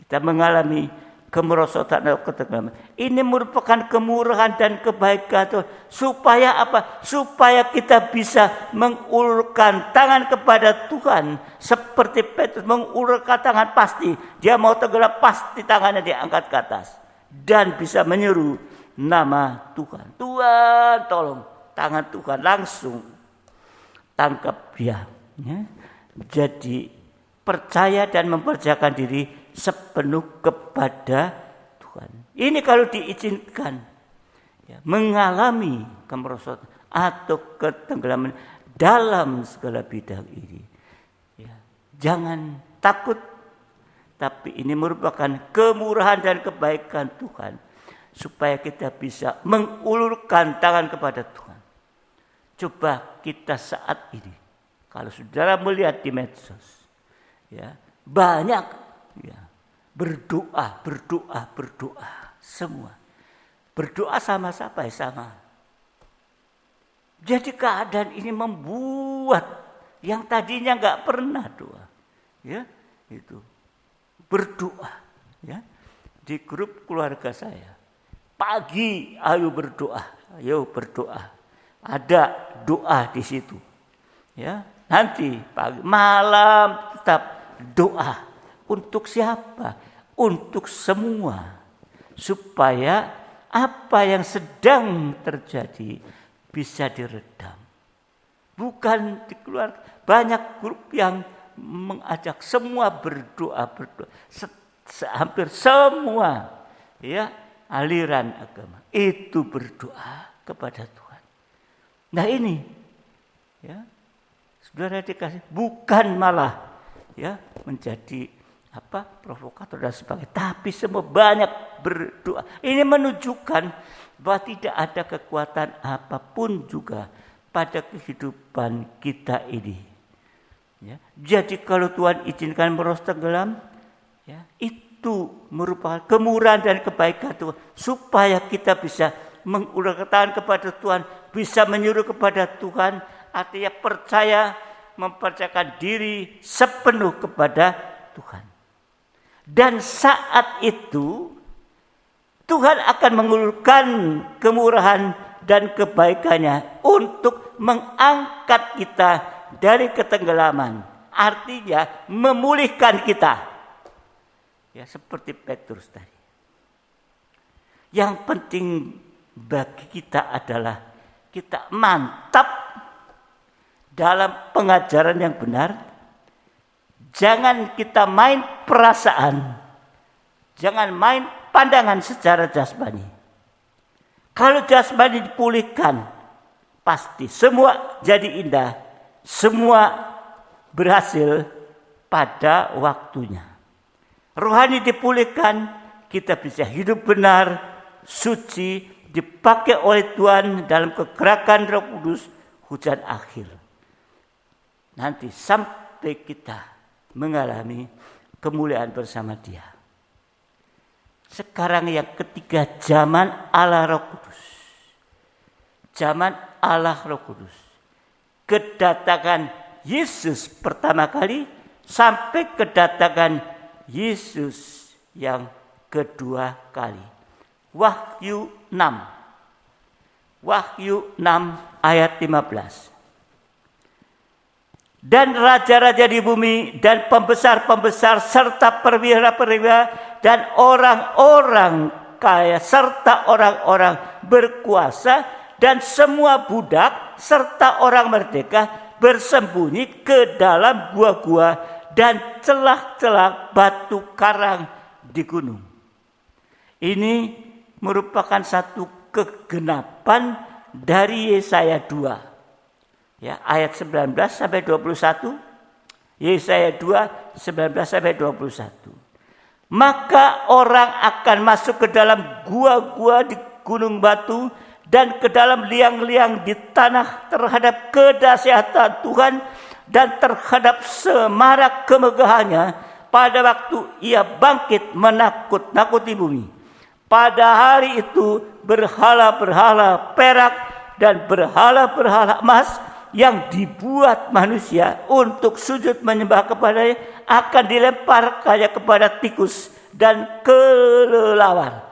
kita mengalami kemerosotan atau ketenggelaman, ini merupakan kemurahan dan kebaikan Tuhan. Supaya apa? Supaya kita bisa mengulurkan tangan kepada Tuhan. Seperti Petrus mengulurkan tangan, pasti dia mau tenggelam, pasti tangannya diangkat ke atas. Dan bisa menyeru nama Tuhan. Tuhan tolong, tangan Tuhan langsung tangkap dia. Ya. Jadi percaya dan mempercayakan diri sepenuh kepada Tuhan. Ini kalau diizinkan ya, mengalami kemerosotan atau ketenggelaman dalam segala bidang ini. Ya, jangan takut, tapi ini merupakan kemurahan dan kebaikan Tuhan. Supaya kita bisa mengulurkan tangan kepada Tuhan. Coba kita saat ini, kalau saudara melihat di medsos, ya, banyak ya, berdoa semua. Berdoa sama siapa? Sama. Jadi keadaan ini membuat yang tadinya nggak pernah doa, ya, itu berdoa, ya, di grup keluarga saya. Pagi ayo berdoa. Ada doa di situ. Ya, nanti pagi, malam tetap doa. Untuk siapa? Untuk semua. Supaya apa yang sedang terjadi bisa diredam. Bukan di keluarga. Banyak grup yang mengajak semua berdoa. Hampir semua, ya, aliran agama itu berdoa kepada Tuhan. Nah ini, ya, saudara dikasih, bukan malah ya menjadi provokator dan sebagainya, tapi semua banyak berdoa. Ini menunjukkan bahwa tidak ada kekuatan apapun juga pada kehidupan kita ini. Ya, jadi kalau Tuhan izinkan meros tenggelam, ya, itu merupakan kemurahan dan kebaikan Tuhan. Supaya kita bisa mengulurkan tangan kepada Tuhan. Bisa menyuruh kepada Tuhan. Artinya percaya, mempercayakan diri sepenuh kepada Tuhan. Dan saat itu Tuhan akan mengulurkan kemurahan dan kebaikannya untuk mengangkat kita dari ketenggelaman. Artinya memulihkan kita. Ya, seperti Petrus tadi. Yang penting bagi kita adalah kita mantap dalam pengajaran yang benar. Jangan kita main perasaan. Jangan main pandangan secara jasmani. Kalau jasmani dipulihkan, pasti semua jadi indah. Semua berhasil pada waktunya. Rohani dipulihkan, kita bisa hidup benar, suci, dipakai oleh Tuhan dalam kegerakan Roh Kudus, hujan akhir. Nanti sampai kita mengalami kemuliaan bersama Dia. Sekarang yang ketiga, zaman Allah Roh Kudus. Zaman Allah Roh Kudus. Kedatangan Yesus pertama kali sampai kedatangan Yesus yang kedua kali. Wahyu 6. Wahyu 6 ayat 15. Dan raja-raja di bumi dan pembesar-pembesar serta perwira-perwira dan orang-orang kaya serta orang-orang berkuasa dan semua budak serta orang merdeka bersembunyi ke dalam gua-gua dan celah-celah batu karang di gunung. Ini merupakan satu kegenapan dari Yesaya 2. Ya, ayat 19 sampai 21. Yesaya 2, 19 sampai 21. Maka orang akan masuk ke dalam gua-gua di gunung batu dan ke dalam liang-liang di tanah terhadap kedahsyatan Tuhan dan terhadap semarak kemegahannya pada waktu ia bangkit menakut-nakuti bumi. Pada hari itu berhala-berhala perak dan berhala-berhala emas yang dibuat manusia untuk sujud menyembah kepadanya akan dilemparkannya kepada tikus dan kelelawar.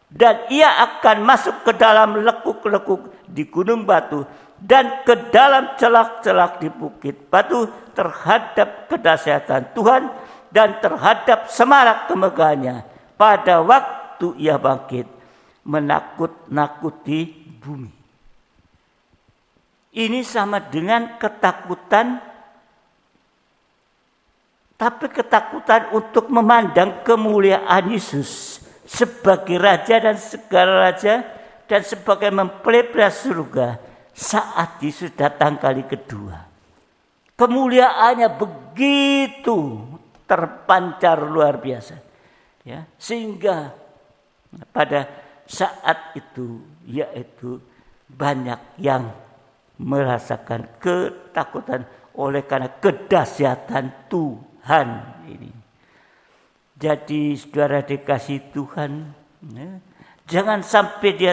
Dan ia akan masuk ke dalam lekuk-lekuk di gunung batu dan ke dalam celak-celak di bukit batu terhadap kedahsyatan Tuhan dan terhadap semarak kemegahannya pada waktu ia bangkit menakut-nakuti bumi. Ini sama dengan ketakutan, tapi ketakutan untuk memandang kemuliaan Yesus sebagai Raja dan segala Raja dan sebagai mempelihara surga saat Yesus datang kali kedua. Kemuliaannya begitu terpancar luar biasa, ya, sehingga pada saat itu yaitu banyak yang merasakan ketakutan oleh karena kedahsyatan Tuhan ini. Jadi saudara dikasih Tuhan, ya, jangan sampai dia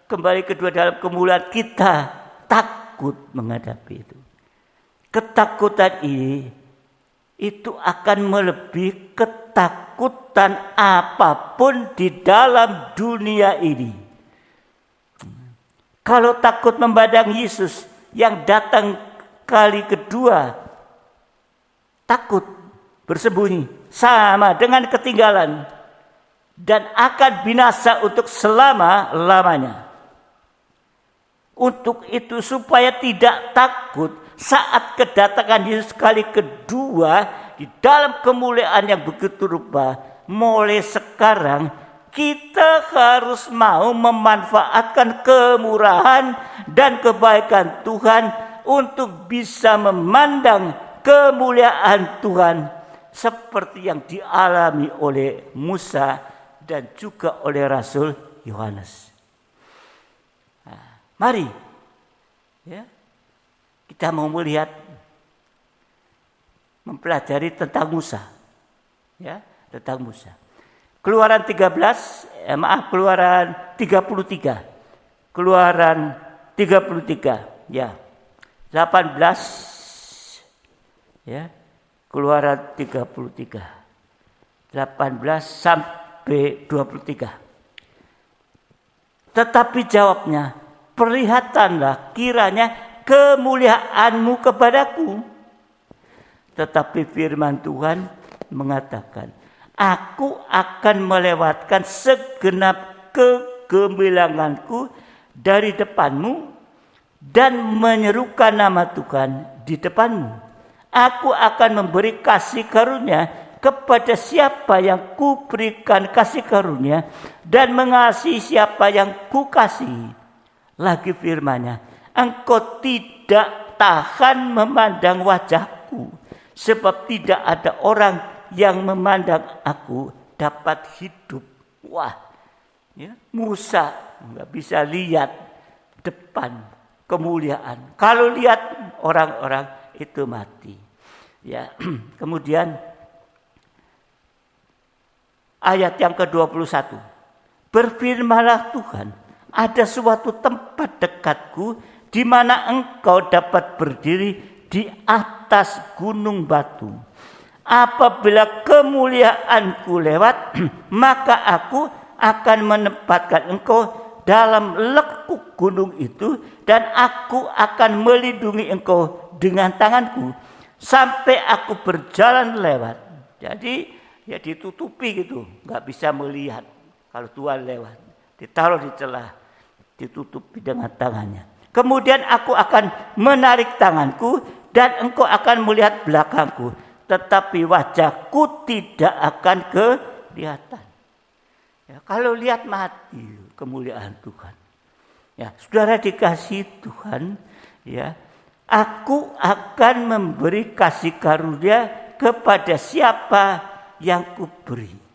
kembali kedua dalam kemuliaan kita takut menghadapi itu. Ketakutan ini itu akan melebihi ketakutan apapun di dalam dunia ini. Kalau takut memandang Yesus yang datang kali kedua, takut bersembunyi sama dengan ketinggalan dan akan binasa untuk selama-lamanya. Untuk itu supaya tidak takut saat kedatangan Yesus kali kedua di dalam kemuliaan yang begitu rupa, mulai sekarang kita harus mau memanfaatkan kemurahan dan kebaikan Tuhan untuk bisa memandang kemuliaan Tuhan seperti yang dialami oleh Musa dan juga oleh Rasul Yohanes. Nah, mari, ya, kita mau melihat, mempelajari tentang Musa, ya, tentang Musa. Keluaran 33. Keluaran 33, ya. 18, ya. Keluaran 33. 18 sampai 23. Tetapi jawabnya, perlihatanlah kiranya kemuliaanmu kepadaku. Tetapi firman Tuhan mengatakan, aku akan melewatkan segenap kegemilanganku dari depanmu dan menyerukan nama Tuhan di depanmu. Aku akan memberi kasih karunia kepada siapa yang kuberikan kasih karunia dan mengasihi siapa yang kukasihi. Lagi firman-Nya, engkau tidak tahan memandang wajahku, sebab tidak ada orang yang memandang aku dapat hidup. Wah, ya, Musa nggak bisa lihat depan kemuliaan. Kalau lihat orang-orang itu mati. Ya, kemudian ayat yang ke-21. Berfirmanlah Tuhan, ada suatu tempat dekatku di mana engkau dapat berdiri di atas gunung batu. Apabila kemuliaanku lewat, maka aku akan menempatkan engkau dalam lekuk gunung itu dan aku akan melindungi engkau dengan tanganku sampai aku berjalan lewat. Jadi ya ditutupi gitu, nggak bisa melihat kalau Tuhan lewat. Ditaruh di celah, ditutupi dengan tangannya. Kemudian aku akan menarik tanganku dan engkau akan melihat belakangku, tetapi wajahku tidak akan kelihatan. Ya, kalau lihat mati kemuliaan Tuhan. Ya, saudara dikasih Tuhan, ya, Aku akan memberi kasih karunia kepada siapa yang kuberi.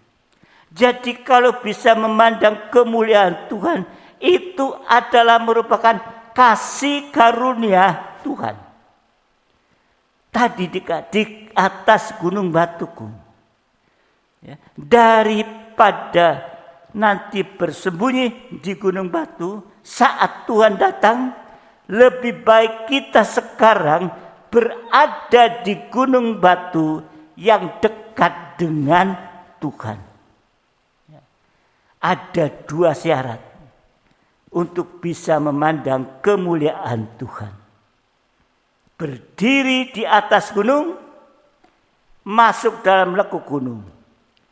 Jadi kalau bisa memandang kemuliaan Tuhan, itu adalah merupakan kasih karunia Tuhan. Tadi di atas gunung batuku. Ya, daripada nanti bersembunyi di gunung batu saat Tuhan datang, lebih baik kita sekarang berada di gunung batu yang dekat dengan Tuhan. Ada dua syarat untuk bisa memandang kemuliaan Tuhan. Berdiri di atas gunung, masuk dalam lekuk gunung.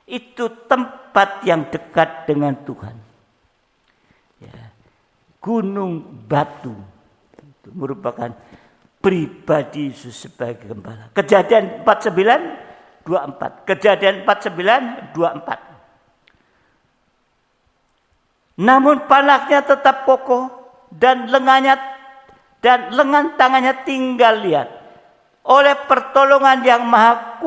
Itu tempat yang dekat dengan Tuhan. Ya. Gunung batu itu merupakan pribadi Yesus sebagai gembala. Kejadian 49:24. Kejadian 49:24. Namun panahnya tetap kokoh dan lengan tangannya tinggal lihat. Oleh pertolongan yang maha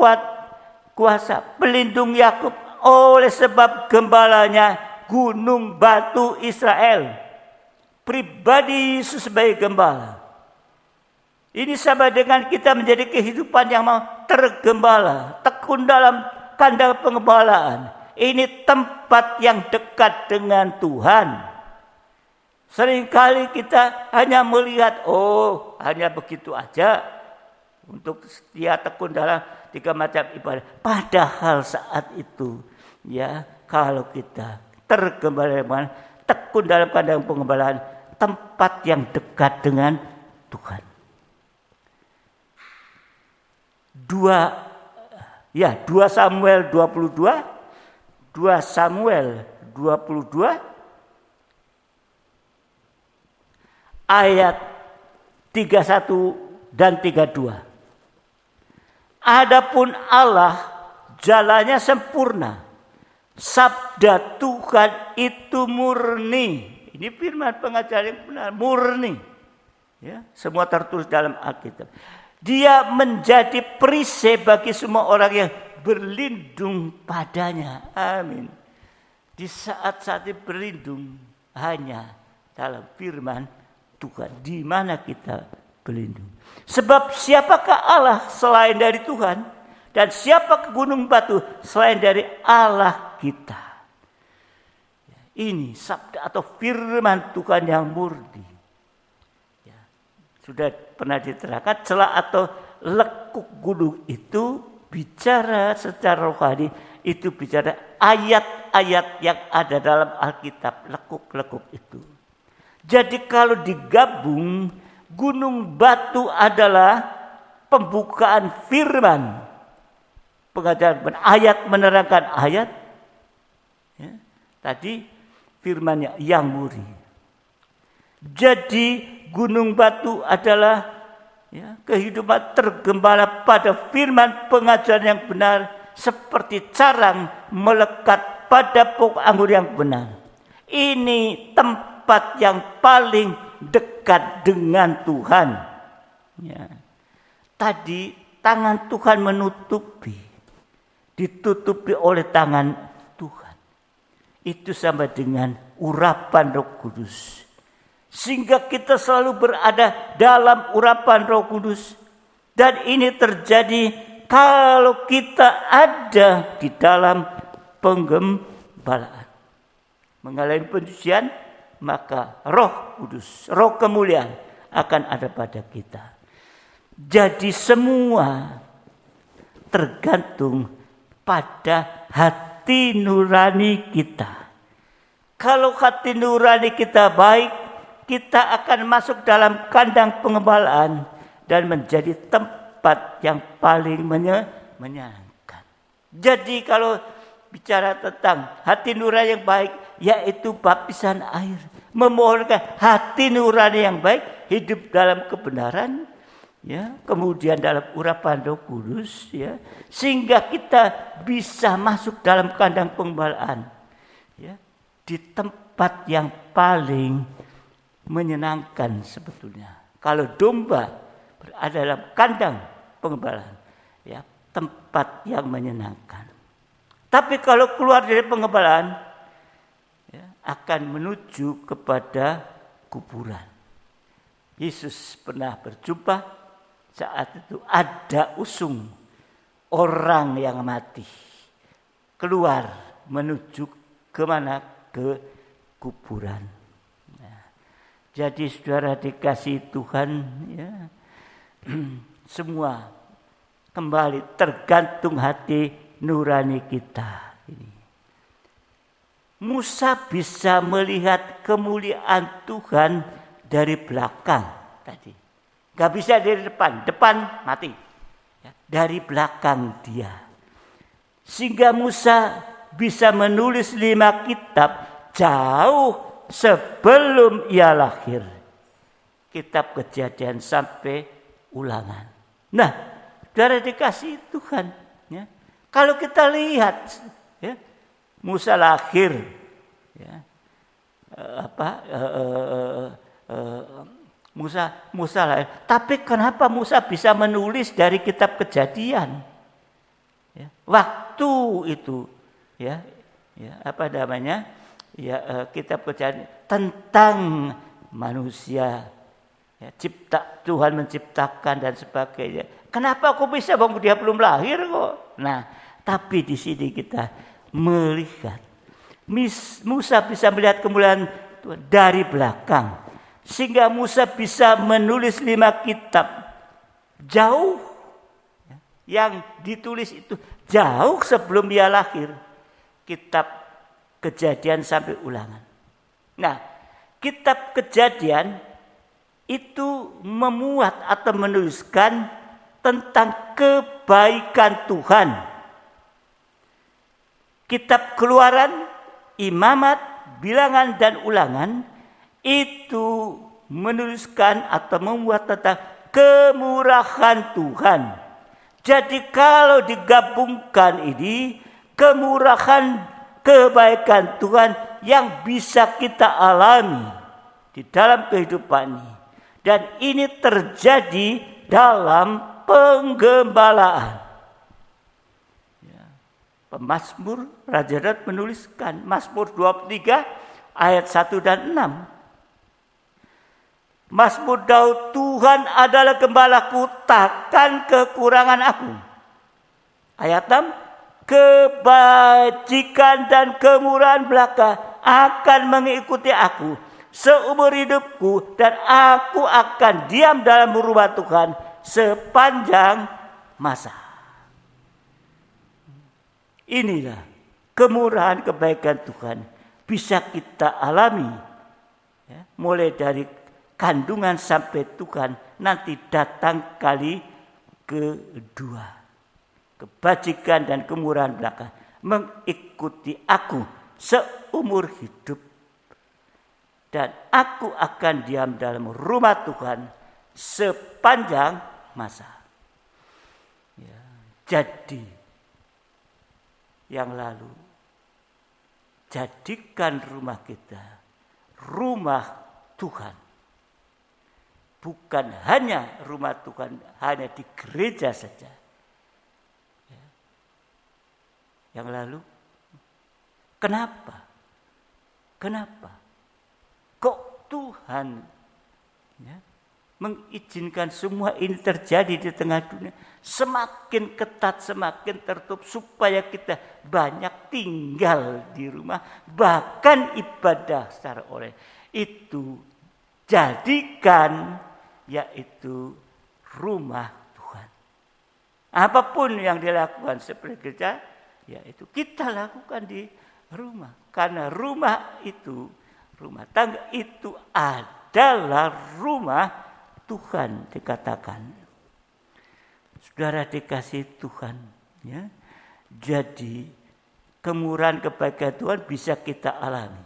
kuasa pelindung Yakub, oleh sebab gembalanya gunung batu Israel. Pribadi Yesus sebagai gembala. Ini sama dengan kita menjadi kehidupan yang mau tergembala, tekun dalam kandang pengembalaan. Ini tempat yang dekat dengan Tuhan. Seringkali kita hanya melihat, hanya begitu aja untuk setia tekun dalam 3 macam ibadah. Padahal saat itu, ya, kalau kita tergembala, tekun dalam kandang pengembalaan, tempat yang dekat dengan Tuhan. 2 Samuel 22 ayat 31 dan 32. Adapun Allah jalannya sempurna, sabda Tuhan itu murni. Ini firman pengajaran yang benar, murni. Ya, semua tertulis dalam Alkitab. Dia menjadi perisai bagi semua orang yang berlindung padanya. Amin. Di saat-saat berlindung hanya dalam firman Tuhan. Di mana kita berlindung. Sebab siapakah Allah selain dari Tuhan? Dan siapa gunung batu selain dari Allah kita? Ini sabda atau firman Tuhan yang murni. Ya, sudah pernah diterangkan, celah atau lekuk gunung itu bicara secara rohani, itu bicara ayat-ayat yang ada dalam Alkitab, lekuk-lekuk itu. Jadi kalau digabung, gunung batu adalah pembukaan firman. Pengajaran ayat menerangkan ayat. Ya, tadi firmannya yang murni. Jadi gunung batu adalah, ya, kehidupan tergembala pada firman pengajaran yang benar, seperti carang melekat pada pokok anggur yang benar. Ini tempat yang paling dekat dengan Tuhan. Ya. Tadi tangan Tuhan ditutupi oleh tangan Tuhan. Itu sama dengan urapan Roh Kudus. Sehingga kita selalu berada dalam urapan Roh Kudus. Dan ini terjadi kalau kita ada di dalam penggembalaan. Mengalami pencucian, maka Roh Kudus, Roh kemuliaan akan ada pada kita. Jadi semua tergantung pada hati nurani kita. Kalau hati nurani kita baik, kita akan masuk dalam kandang pengembalaan dan menjadi tempat yang paling menyenangkan. Jadi kalau bicara tentang hati nurani yang baik, yaitu baptisan air, memohonkan hati nurani yang baik, hidup dalam kebenaran, ya, kemudian dalam urapan Roh Kudus, ya, sehingga kita bisa masuk dalam kandang pengembalaan, ya, di tempat yang paling menyenangkan sebetulnya. Kalau domba berada dalam kandang pengembalaan, ya, tempat yang menyenangkan. Tapi kalau keluar dari pengembalaan, ya, akan menuju kepada kuburan. Yesus pernah berjumpa, saat itu ada usung orang yang mati keluar menuju kemana? Ke kuburan. Nah, jadi saudara dikasihi Tuhan, ya, semua kembali tergantung hati nurani kita. Ini. Musa bisa melihat kemuliaan Tuhan dari belakang tadi. Gak bisa dari depan mati. Ya, dari belakang dia. Sehingga Musa bisa menulis 5 kitab jauh sebelum ia lahir. Kitab Kejadian sampai Ulangan. Nah, saudara dikasih Tuhan. Ya. Kalau kita lihat, ya, Musa lahir, ya, Musa lahir. Tapi kenapa Musa bisa menulis dari Kitab Kejadian? Ya, waktu itu, ya, Kitab Kejadian tentang manusia, ya, Tuhan menciptakan dan sebagainya. Kenapa kok bisa dia belum lahir kok? Nah, tapi di sini kita melihat Musa bisa melihat kemuliaan Tuhan dari belakang, sehingga Musa bisa menulis 5 kitab jauh, yang ditulis itu jauh sebelum dia lahir. Kitab Kejadian sampai Ulangan. Nah, Kitab Kejadian itu memuat atau menuliskan tentang kebaikan Tuhan. Kitab Keluaran, Imamat, Bilangan dan Ulangan itu menuliskan atau memuat tentang kemurahan Tuhan. Jadi kalau digabungkan ini, kemurahan, kebaikan Tuhan yang bisa kita alami di dalam kehidupan ini. Dan ini terjadi dalam penggembalaan. Ya. Pemazmur Raja Daud menuliskan Mazmur 23 ayat 1 dan 6. Mazmur Daud, Tuhan adalah gembalaku, takkan kekurangan aku. Ayat 6, kebajikan dan kemurahan belaka akan mengikuti aku seumur hidupku, dan aku akan diam dalam rumah Tuhan sepanjang masa. Inilah kemurahan kebaikan Tuhan bisa kita alami, ya, mulai dari kandungan sampai Tuhan nanti datang kali kedua. Kebajikan dan kemurahan belaka mengikuti aku seumur hidup, dan aku akan diam dalam rumah Tuhan sepanjang masa. Ya, jadi yang lalu, jadikan rumah kita rumah Tuhan. Bukan hanya rumah Tuhan, hanya di gereja saja. Ya. Yang lalu, kenapa? Kok Tuhan, ya, mengizinkan semua ini terjadi di tengah dunia? Semakin ketat, semakin tertutup, supaya kita banyak tinggal di rumah, bahkan ibadah secara online. Itu jadikan yaitu rumah Tuhan. Apapun yang dilakukan seperti gereja, yaitu kita lakukan di rumah. Karena rumah itu, rumah tangga itu adalah rumah Tuhan, dikatakan. Saudara dikasih Tuhan, ya. Jadi kemurahan kebaikan Tuhan bisa kita alami,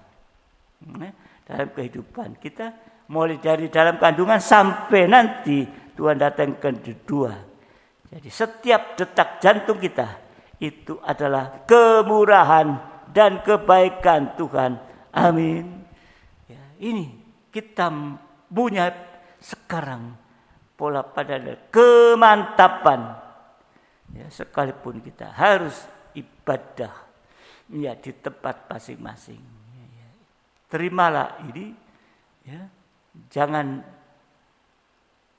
ya, dalam kehidupan kita, mulai dari dalam kandungan sampai nanti Tuhan datang kedua. Jadi setiap detak jantung kita itu adalah kemurahan dan kebaikan Tuhan. Amin. Ya, ini kita punya sekarang pola pandang, kemantapan. Ya, sekalipun kita harus ibadah ya di tempat masing-masing. Ya. Terimalah ini, ya. Jangan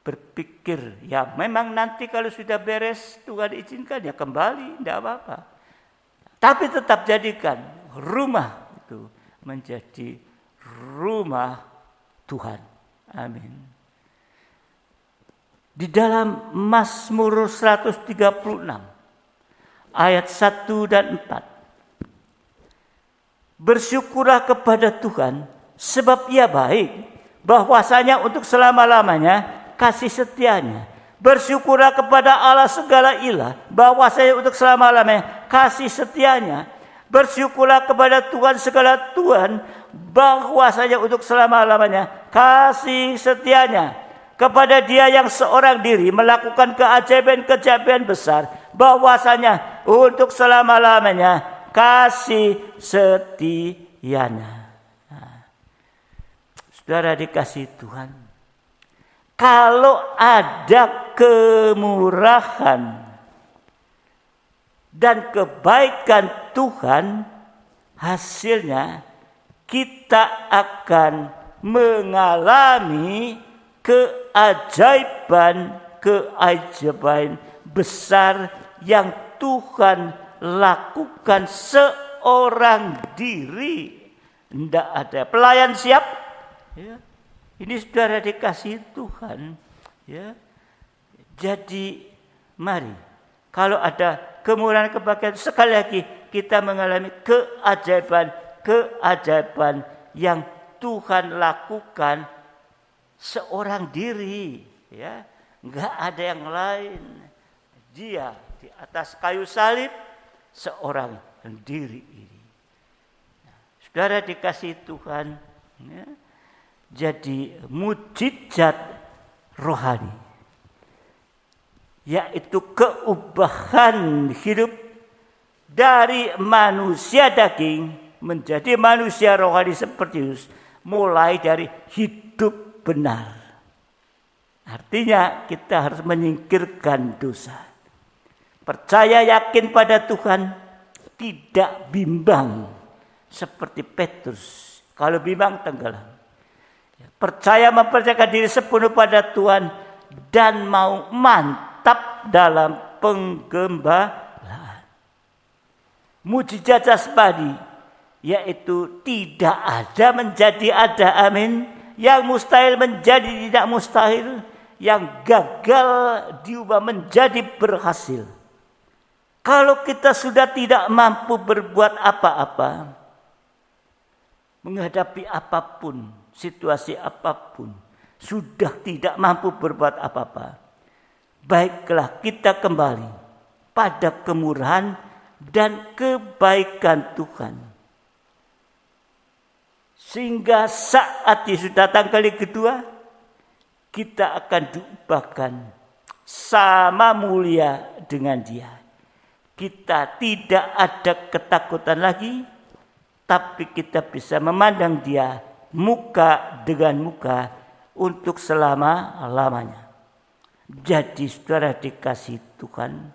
berpikir ya memang nanti kalau sudah beres Tuhan izinkan ya kembali, tidak apa-apa. Tapi tetap jadikan rumah itu menjadi rumah Tuhan. Amin. Di dalam Mazmur 136 ayat 1 dan 4. Bersyukurlah kepada Tuhan sebab Ia baik, bahwasanya untuk selama-lamanya kasih setianya. Bersyukurlah kepada Allah segala ilah, bahwasanya untuk selama-lamanya kasih setianya. Bersyukurlah kepada Tuhan segala Tuhan, bahwasanya untuk selama-lamanya kasih setianya. Kepada Dia yang seorang diri melakukan keajaiban-keajaiban besar, bahwasanya untuk selama-lamanya kasih setianya. Saudara dikasihi Tuhan, kalau ada kemurahan dan kebaikan Tuhan, hasilnya kita akan mengalami keajaiban besar yang Tuhan lakukan seorang diri. Tidak ada pelayan siap. Ya, ini saudara dikasih Tuhan. Ya, jadi mari kalau ada kemurahan kebahagiaan, sekali lagi kita mengalami keajaiban yang Tuhan lakukan seorang diri. Ya, nggak ada yang lain. Dia di atas kayu salib seorang diri ini. Nah, saudara dikasih Tuhan. Ya, jadi mujizat rohani, yaitu keubahan hidup dari manusia daging menjadi manusia rohani seperti Yesus, mulai dari hidup benar. Artinya kita harus menyingkirkan dosa, percaya yakin pada Tuhan, tidak bimbang seperti Petrus. Kalau bimbang tenggelam. Percaya mempercayakan diri sepenuh pada Tuhan dan mau mantap dalam penggembalaan. Mujizat jasmani, yaitu tidak ada menjadi ada, amin. Yang mustahil menjadi tidak mustahil, yang gagal diubah menjadi berhasil. Kalau kita sudah tidak mampu berbuat apa-apa, menghadapi apapun, situasi apapun, sudah tidak mampu berbuat apa-apa, baiklah kita kembali pada kemurahan dan kebaikan Tuhan. Sehingga saat Yesus datang kali kedua, kita akan diubahkan sama mulia dengan Dia. Kita tidak ada ketakutan lagi, tapi kita bisa memandang Dia muka dengan muka untuk selama-lamanya. Jadi saudara dikasih Tuhan,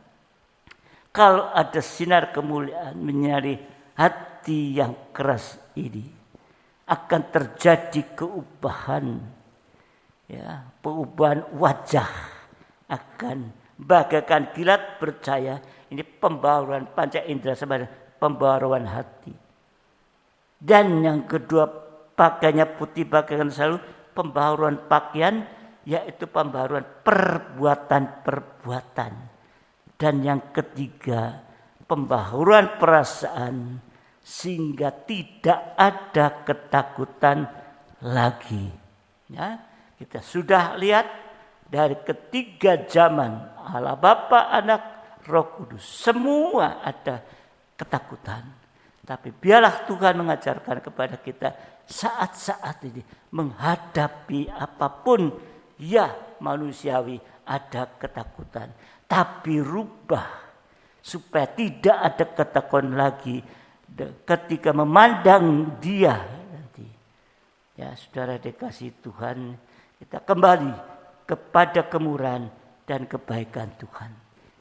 kalau ada sinar kemuliaan menyinari hati yang keras ini, akan terjadi keubahan, ya, perubahan wajah akan bagaikan kilat percaya. Ini pembaharuan panca indera sebagai pembaharuan hati. Dan yang kedua, pakaiannya putih bagaikan selalu pembaharuan pakaian, yaitu pembaharuan perbuatan-perbuatan. Dan yang ketiga, pembaharuan perasaan, sehingga tidak ada ketakutan lagi. Ya, kita sudah lihat dari ketiga zaman, Allah Bapa, Anak, Roh Kudus, semua ada ketakutan. Tapi biarlah Tuhan mengajarkan kepada kita saat-saat ini menghadapi apapun, ya manusiawi ada ketakutan, tapi rubah supaya tidak ada ketakutan lagi ketika memandang Dia nanti. Ya saudara dikasih Tuhan, kita kembali kepada kemurahan dan kebaikan Tuhan.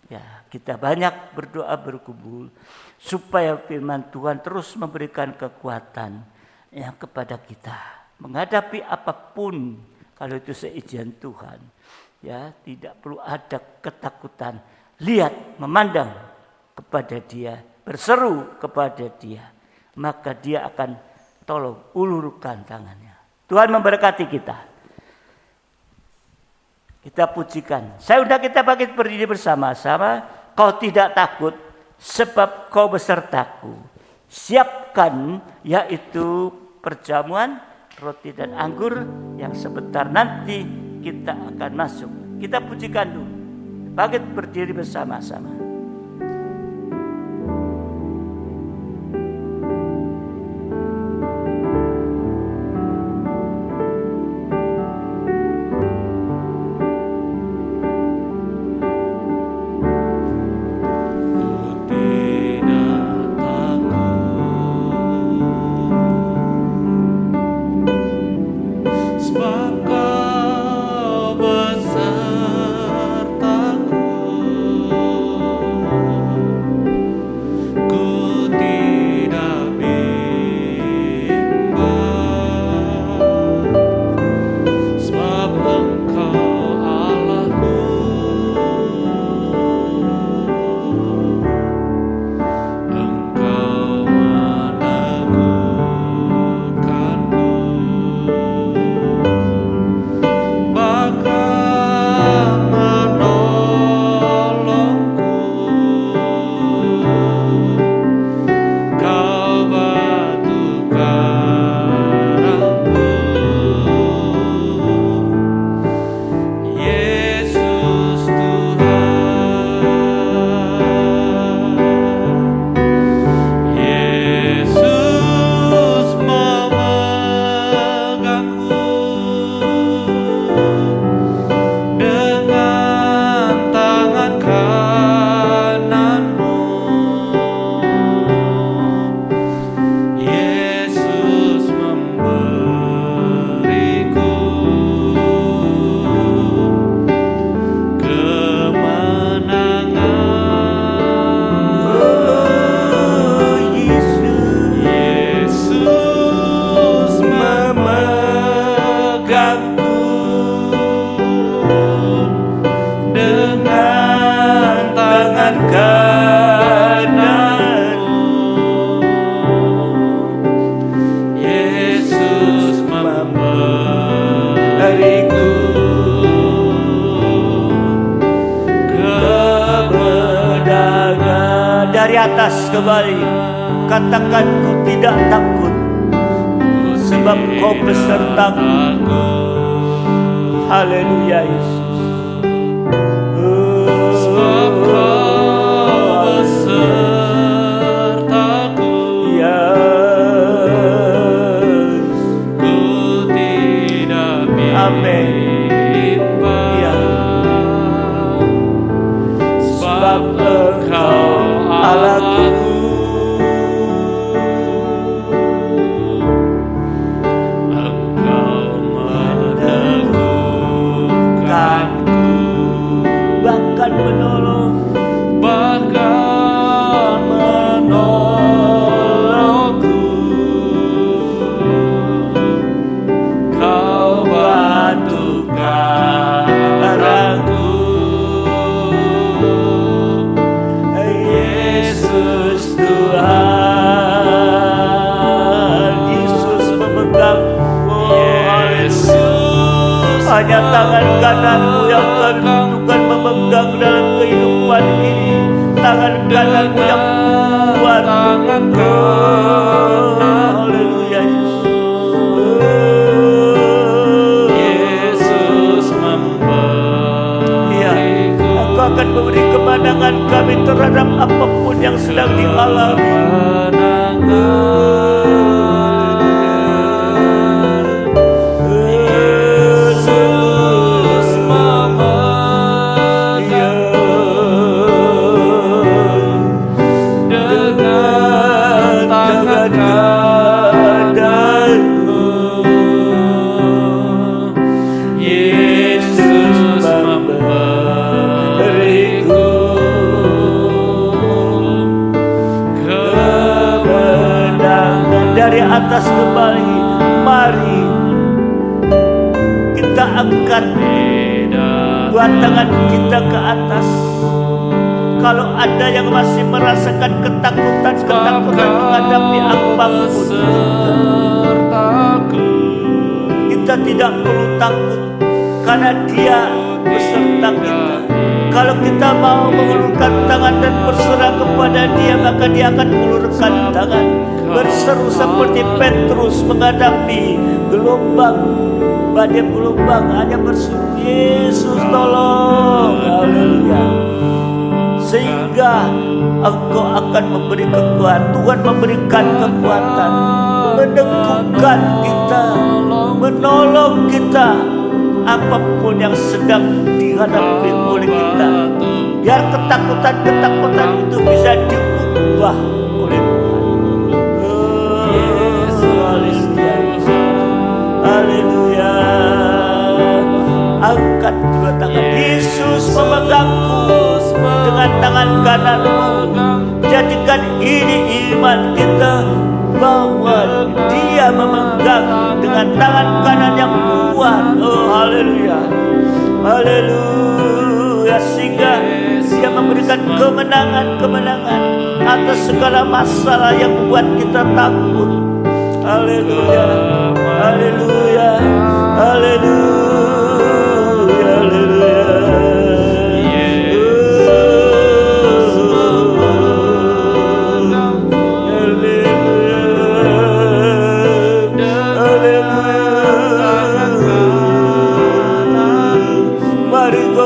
Ya, kita banyak berdoa bergumul supaya firman Tuhan terus memberikan kekuatan yang kepada kita menghadapi apapun. Kalau itu seizinkan Tuhan, ya tidak perlu ada ketakutan. Lihat, memandang kepada Dia, berseru kepada Dia, maka Dia akan tolong, ulurkan tangannya. Tuhan memberkati kita. Kita pujikan. Saya undang kita bangkit berdiri bersama-sama. Kau tidak takut sebab kau besertaku. Siapkan yaitu perjamuan roti dan anggur yang sebentar nanti kita akan masuk. Kita pujikan dulu. Bangkit berdiri bersama-sama. Dari atas kembali, katakan ku tidak takut sebab kau besertaku. Haleluya Yesus. Sebab kau besertaku. Yes. Ku tidak Amin. bimbang. Ya. Sebab Engkau Allahku. Engkau meneguhkanku, Bahkan menolong, bahkan menolongku. Kau batu karangku, Yesus Tuhan. Yesus memegangmu. Yesus Hanya tangan kananmu yang Tuhan memegang dalam kehidupan ini. Tangan kananmu yang kuat. tangan Haleluya Yesus Ya, memberiku Engkau akan memberi kemenangan kami terhadap apapun yang sedang dialami. Yesus memegangku dengan tangan kananmu. Yesus dari atas kembali. Mari kita angkat dua tangan kita ke atas. Kalau ada yang masih merasakan ketakutan menghadapi apapun, kita tidak perlu takut karena Dia beserta kita. Kalau kita mau mengulurkan tangan dan berserah kepada Dia, maka Dia akan mengulurkan tangan, berseru seperti Petrus menghadapi gelombang, badai gelombang, hanya berseru, Yesus tolong, haleluya. Sehingga Engkau akan memberi kekuatan, Tuhan memberikan kekuatan, meneguhkan kita, menolong kita apapun yang sedang dihadapi oleh kita. Biar ketakutan itu bisa diubah oleh Tuhan. Haleluya. Angkat dua tangan. Yesus memegangku dengan tangan kananmu. Jadikan ini iman kita bahwa Dia memegang dengan tangan kanan yang kuat. Oh haleluya, haleluya. Sehingga Dia memberikan kemenangan atas segala masalah yang membuat kita takut. Haleluya, haleluya, haleluya, haleluya.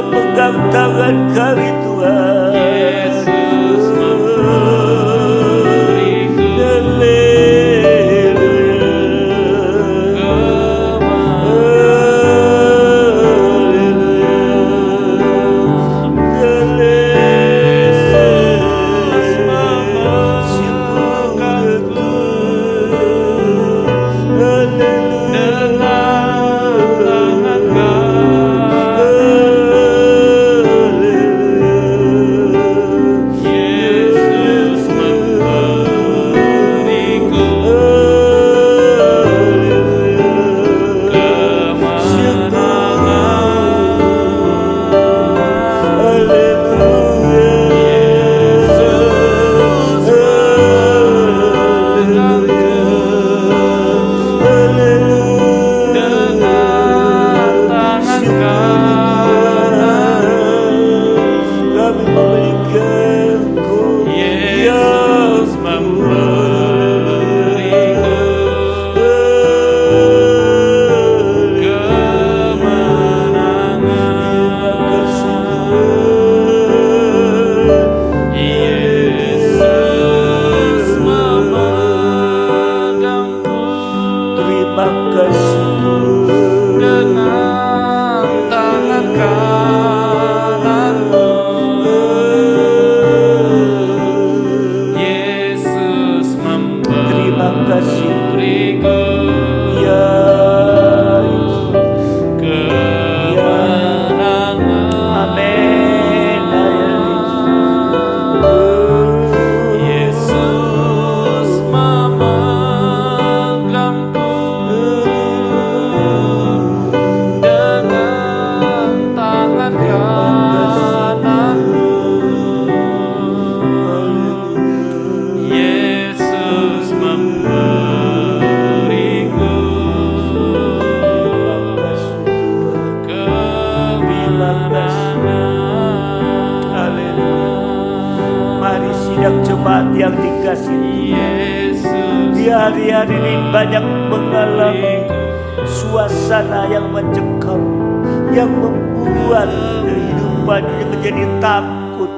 Pegang tangan kami Tuhan. Yesus jemaat yang dikasihi Tuhan. Di hari-hari ini banyak mengalami suasana yang mencekam, yang membuat kehidupannya menjadi takut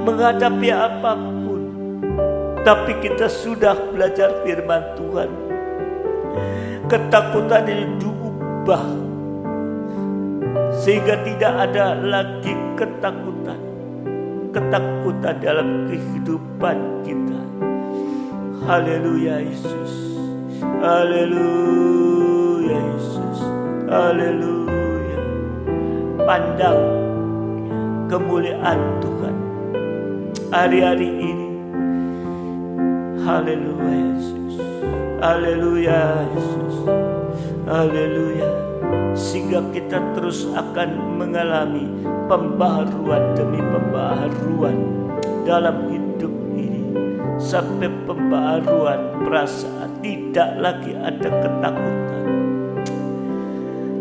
menghadapi apapun. Tapi kita sudah belajar firman Tuhan. Ketakutan ini diubah sehingga tidak ada lagi ketakutan dalam kehidupan kita. Haleluya Yesus, haleluya Yesus, haleluya. Pandang kemuliaan Tuhan hari-hari ini. Haleluya Yesus. Haleluya Yesus. Haleluya. Sehingga kita terus akan mengalami pembaharuan demi pembaharuan dalam hidup ini. Sampai pembaharuan perasaan, tidak lagi ada ketakutan.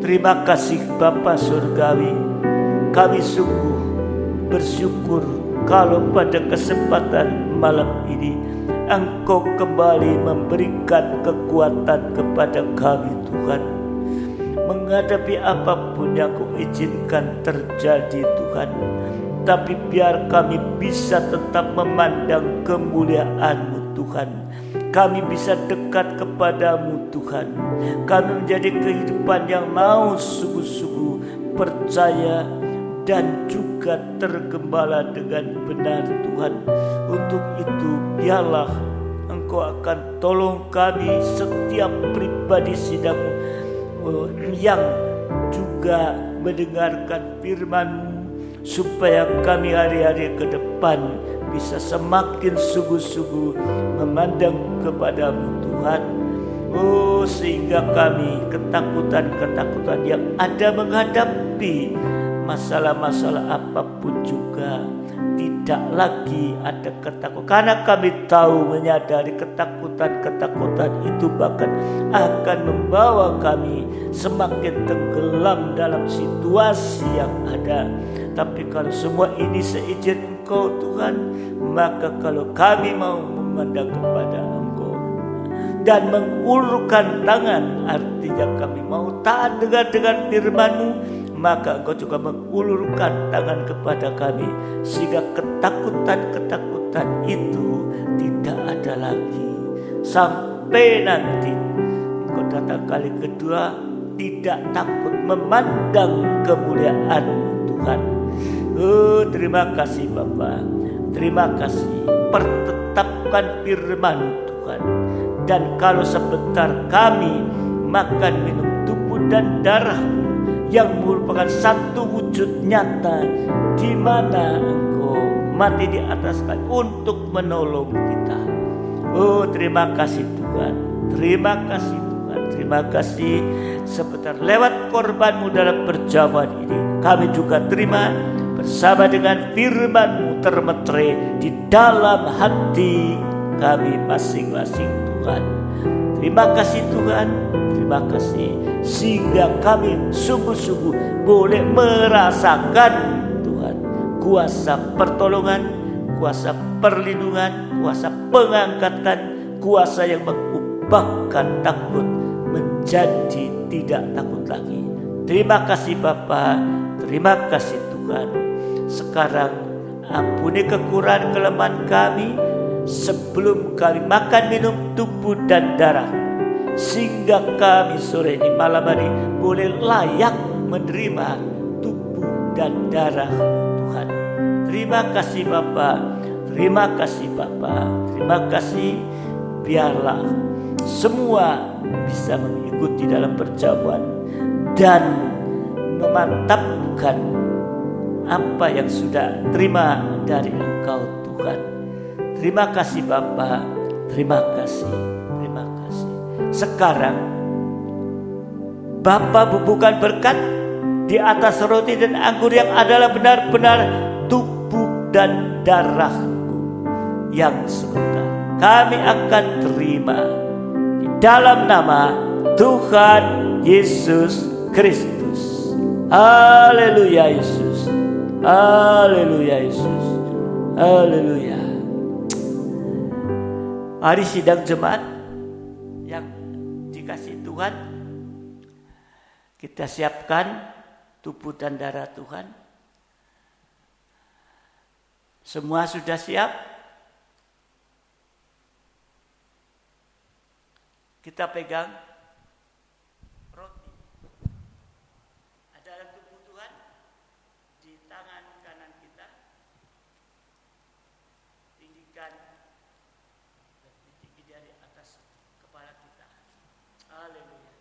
Terima kasih Bapa Surgawi. Kami sungguh bersyukur kalau pada kesempatan malam ini Engkau kembali memberikan kekuatan kepada kami Tuhan, menghadapi apapun yang Kau izinkan terjadi Tuhan. Tapi biar kami bisa tetap memandang kemuliaan-Mu Tuhan. Kami bisa dekat kepadamu Tuhan. Kami menjadi kehidupan yang mau sungguh-sungguh percaya dan juga tergembala dengan benar Tuhan. Untuk itu biarlah Engkau akan tolong kami setiap pribadi sidang yang juga mendengarkan firman-Mu, supaya kami hari-hari ke depan bisa semakin sungguh-sungguh memandang kepadamu Tuhan. Oh, sehingga kami ketakutan-ketakutan yang ada menghadapi masalah-masalah apapun juga tidak lagi ada ketakutan, karena kami tahu, menyadari ketakutan-ketakutan itu bahkan akan membawa kami semakin tenggelam dalam situasi yang ada. Tapi kalau semua ini seizin Engkau Tuhan, maka kalau kami mau memandang kepada Engkau dan mengulurkan tangan, artinya kami mau taat dengan firman-Mu, maka Engkau juga mengulurkan tangan kepada kami, sehingga ketakutan-ketakutan itu tidak ada lagi. Sampai nanti Engkau datang kali kedua, tidak takut memandang kemuliaan Tuhan. Oh, terima kasih Bapa. Terima kasih. Pertetapkan firman Tuhan. Dan kalau sebentar kami makan minum tubuh dan darah-Mu yang merupakan satu wujud nyata, di mana Engkau mati di atas kayu untuk menolong kita. Oh, terima kasih Tuhan. Terima kasih Tuhan. Terima kasih sebentar lewat korban-Mu dalam perjamuan ini. Kami juga terima bersama dengan firman-Mu termeterai di dalam hati kami masing-masing Tuhan. Terima kasih Tuhan. Terima kasih sehingga kami sungguh-sungguh boleh merasakan Tuhan kuasa pertolongan, kuasa perlindungan, kuasa pengangkatan, kuasa yang mengubahkan takut menjadi tidak takut lagi. Terima kasih Bapa. Terima kasih Tuhan. Sekarang ampuni kekurangan kelemahan kami sebelum kami makan minum tubuh dan darah, sehingga kami sore ini malam hari boleh layak menerima tubuh dan darah Tuhan. Terima kasih Bapa. Terima kasih Bapa. Terima kasih. Biarlah semua bisa mengikuti dalam perjamuan dan memantapkan apa yang sudah terima dari Engkau Tuhan. Terima kasih Bapa. Terima kasih. Terima kasih. Sekarang Bapa bubuhkan berkat di atas roti dan anggur yang adalah benar-benar tubuh dan darah-Ku yang sebentar kami akan terima di dalam nama Tuhan Yesus Kristus. Haleluya Yesus. Haleluya Yesus. Haleluya. Hari sidang jemaat yang dikasih Tuhan, kita siapkan tubuh dan darah Tuhan. Semua sudah siap? Kita pegang roti. Ada tubuh Tuhan di tangan kanan kita. Tinggikan lebih tinggi dari atas kepala kita. Haleluya.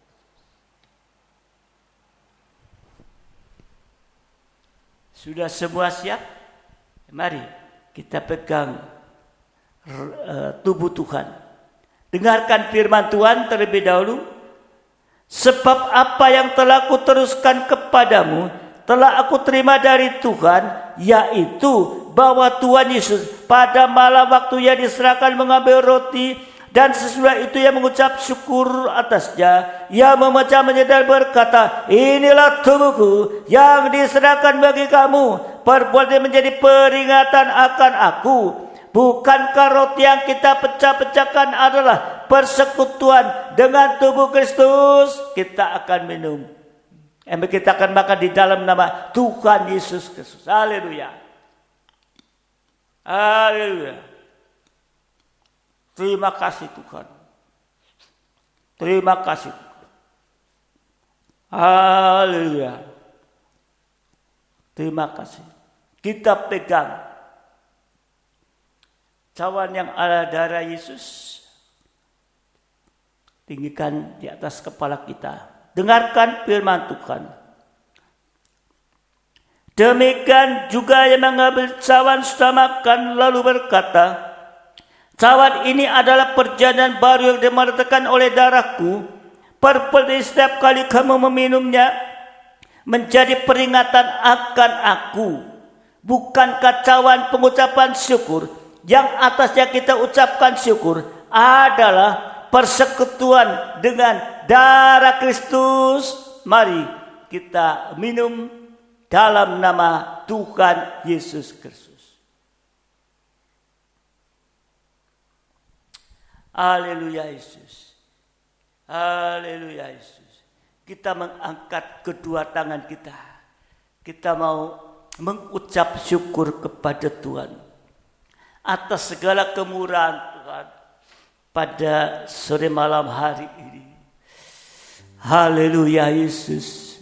Sudah semua siap? Mari kita pegang tubuh Tuhan. Dengarkan firman Tuhan terlebih dahulu. Sebab apa yang telah aku teruskan kepadamu telah aku terima dari Tuhan, yaitu bahwa Tuhan Yesus pada malam waktu ia diserahkan mengambil roti, dan sesudah itu ia mengucap syukur atasnya. Ia memecah-mecah dan berkata, inilah tubuhku yang diserahkan bagi kamu. Perbuatan menjadi peringatan akan aku. Bukankah roti yang kita pecah-pecahkan adalah persekutuan dengan tubuh Kristus? Kita akan minum. Kita akan makan di dalam nama Tuhan Yesus Kristus. Haleluya. Haleluya. Terima kasih Tuhan. Terima kasih. Haleluya. Terima kasih. Kita pegang cawan yang ada darah Yesus. Tinggikan di atas kepala kita. Dengarkan firman Tuhan. Demikian juga yang mengambil cawan sudah makan lalu berkata, cawan ini adalah perjanjian baru yang dimertakan oleh darahku. Perpelih setiap kali kamu meminumnya menjadi peringatan akan aku. Bukankah cawan pengucapan syukur yang atasnya kita ucapkan syukur adalah persekutuan dengan darah Kristus? Mari kita minum dalam nama Tuhan Yesus Kristus. Haleluya Yesus. Haleluya Yesus. Kita mengangkat kedua tangan kita. Kita mau mengucap syukur kepada Tuhan atas segala kemurahan Tuhan pada sore malam hari ini. Haleluya Yesus.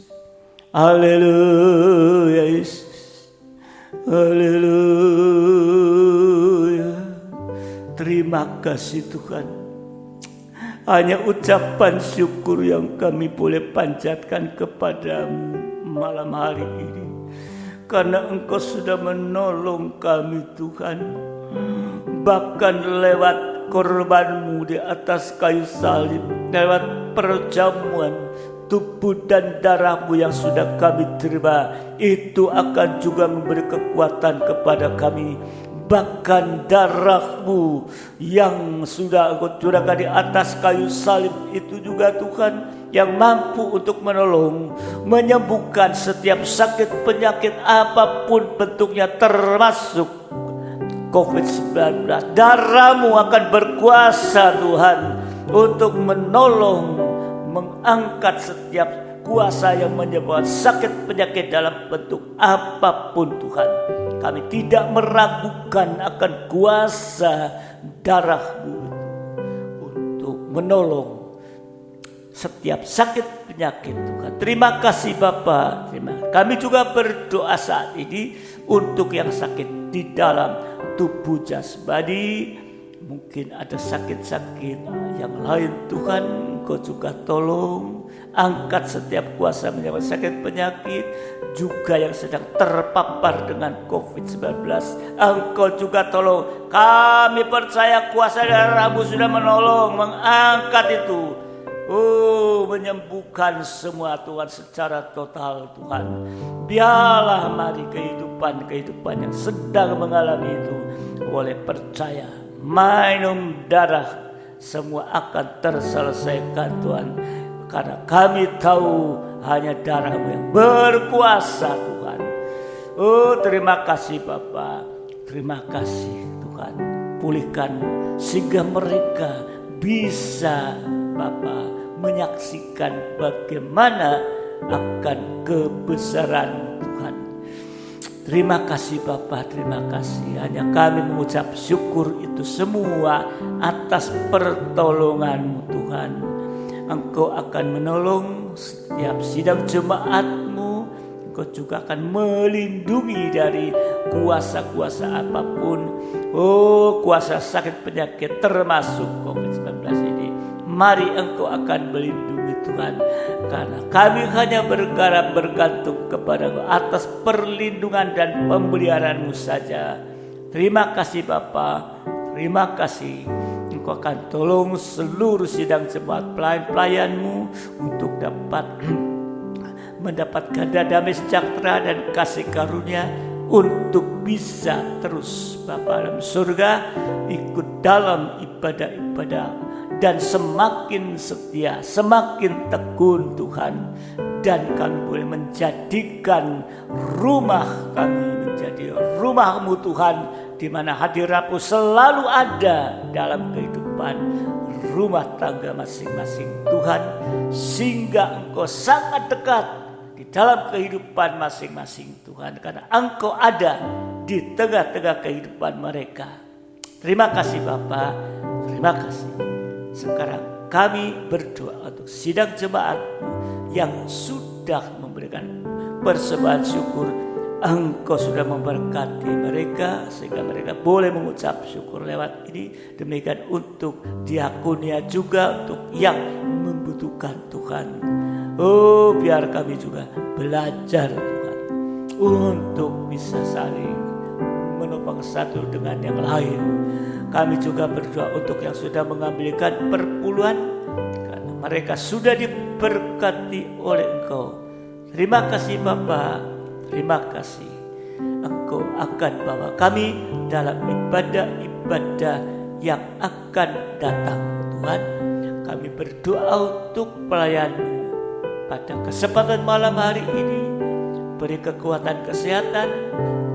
Haleluya Yesus. Haleluya. Terima kasih Tuhan. Hanya ucapan syukur yang kami boleh panjatkan kepadamu malam hari ini. Karena Engkau sudah menolong kami Tuhan. Bahkan lewat korbanmu di atas kayu salib, lewat perjamuan tubuh dan darahmu yang sudah kami terima, itu akan juga memberi kekuatan kepada kami. Bahkan darahmu yang sudah Engkau curahkan di atas kayu salib itu juga Tuhan yang mampu untuk menolong, menyembuhkan setiap sakit penyakit apapun bentuknya, termasuk COVID-19. Darahmu akan berkuasa Tuhan untuk menolong, mengangkat setiap kuasa yang menyebabkan sakit penyakit dalam bentuk apapun Tuhan. Kami tidak meragukan akan kuasa darahmu untuk menolong setiap sakit penyakit Tuhan. Terima kasih Bapa. Kami juga berdoa saat ini untuk yang sakit di dalam tubuh jasmani. Mungkin ada sakit-sakit yang lain Tuhan, Engkau juga tolong. Angkat setiap kuasa menyebabkan sakit penyakit. Juga yang sedang terpapar dengan COVID-19, Engkau juga tolong. Kami percaya kuasa darah-Mu sudah menolong, mengangkat itu. Menyembuhkan semua Tuhan secara total Tuhan. Biarlah mari kehidupan yang sedang mengalami itu boleh percaya. Minum darah semua akan terselesaikan Tuhan. Karena kami tahu hanya darah-Mu yang berkuasa Tuhan. Terima kasih Bapa. Terima kasih Tuhan. Pulihkan sehingga mereka bisa Bapa menyaksikan bagaimana akan kebesaran Tuhan. Terima kasih Bapa, terima kasih. Hanya kami mengucap syukur itu semua atas pertolongan-Mu Tuhan. Engkau akan menolong setiap sidang jemaat-Mu. Engkau juga akan melindungi dari kuasa-kuasa apapun. Kuasa sakit penyakit termasuk COVID-19 ini. Mari Engkau akan melindungi Tuhan. Karena kami hanya berharap bergantung kepada-Mu atas perlindungan dan pemeliharaan-Mu saja. Terima kasih Bapa. Terima kasih. Engkau akan tolong seluruh sidang jemaat pelayan-pelayanmu untuk dapat mendapatkan damai sejahtera dan kasih karunia untuk bisa terus Bapa dalam surga ikut dalam ibadah-ibadah dan semakin setia, semakin tekun Tuhan, dan kami boleh menjadikan rumah kami menjadi rumah-Mu Tuhan, di mana hadirat-Mu selalu ada dalam kehidupan rumah tangga masing-masing Tuhan, sehingga Engkau sangat dekat di dalam kehidupan masing-masing Tuhan, karena Engkau ada di tengah-tengah kehidupan mereka. Terima kasih Bapa, terima kasih. Sekarang kami berdoa untuk sidang jemaat-Mu yang sudah memberikan persembahan syukur. Engkau sudah memberkati mereka sehingga mereka boleh mengucap syukur lewat ini. Demikian untuk diakonia juga, untuk yang membutuhkan Tuhan. Oh, biar kami juga belajar Tuhan untuk bisa saling menopang satu dengan yang lain. Kami juga berdoa untuk yang sudah mengambilkan perpuluhan, karena mereka sudah diberkati oleh Engkau. Terima kasih Bapa, terima kasih. Engkau akan bawa kami dalam ibadah-ibadah yang akan datang Tuhan. Kami berdoa untuk pelayan-Mu pada kesempatan malam hari ini. Beri kekuatan kesehatan,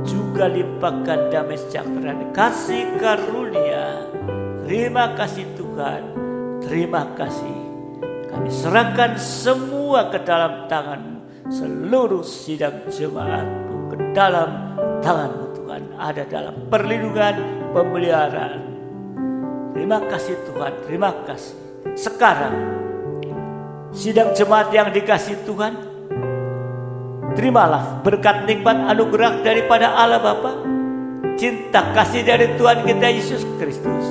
juga limpahkan damai sejahtera dan kasih karunia. Terima kasih Tuhan, terima kasih. Kami serahkan semua ke dalam tangan-Mu, seluruh sidang jemaat-Mu ke dalam tangan-Mu Tuhan, ada dalam perlindungan, pemeliharaan. Terima kasih Tuhan, terima kasih. Sekarang sidang jemaat yang dikasih Tuhan, terimalah berkat nikmat anugerah daripada Allah Bapa, cinta kasih dari Tuhan kita Yesus Kristus,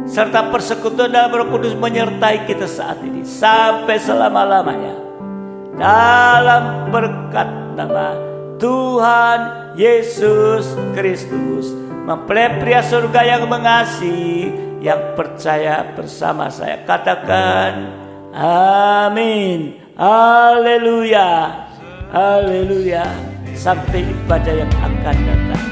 serta persekutuan dalam Roh Kudus menyertai kita saat ini sampai selama-lamanya. Dalam berkat nama Tuhan Yesus Kristus, mempelai pria surga yang mengasihi, yang percaya bersama saya katakan amin. Haleluya. Haleluya. Sampai ibadah yang akan datang.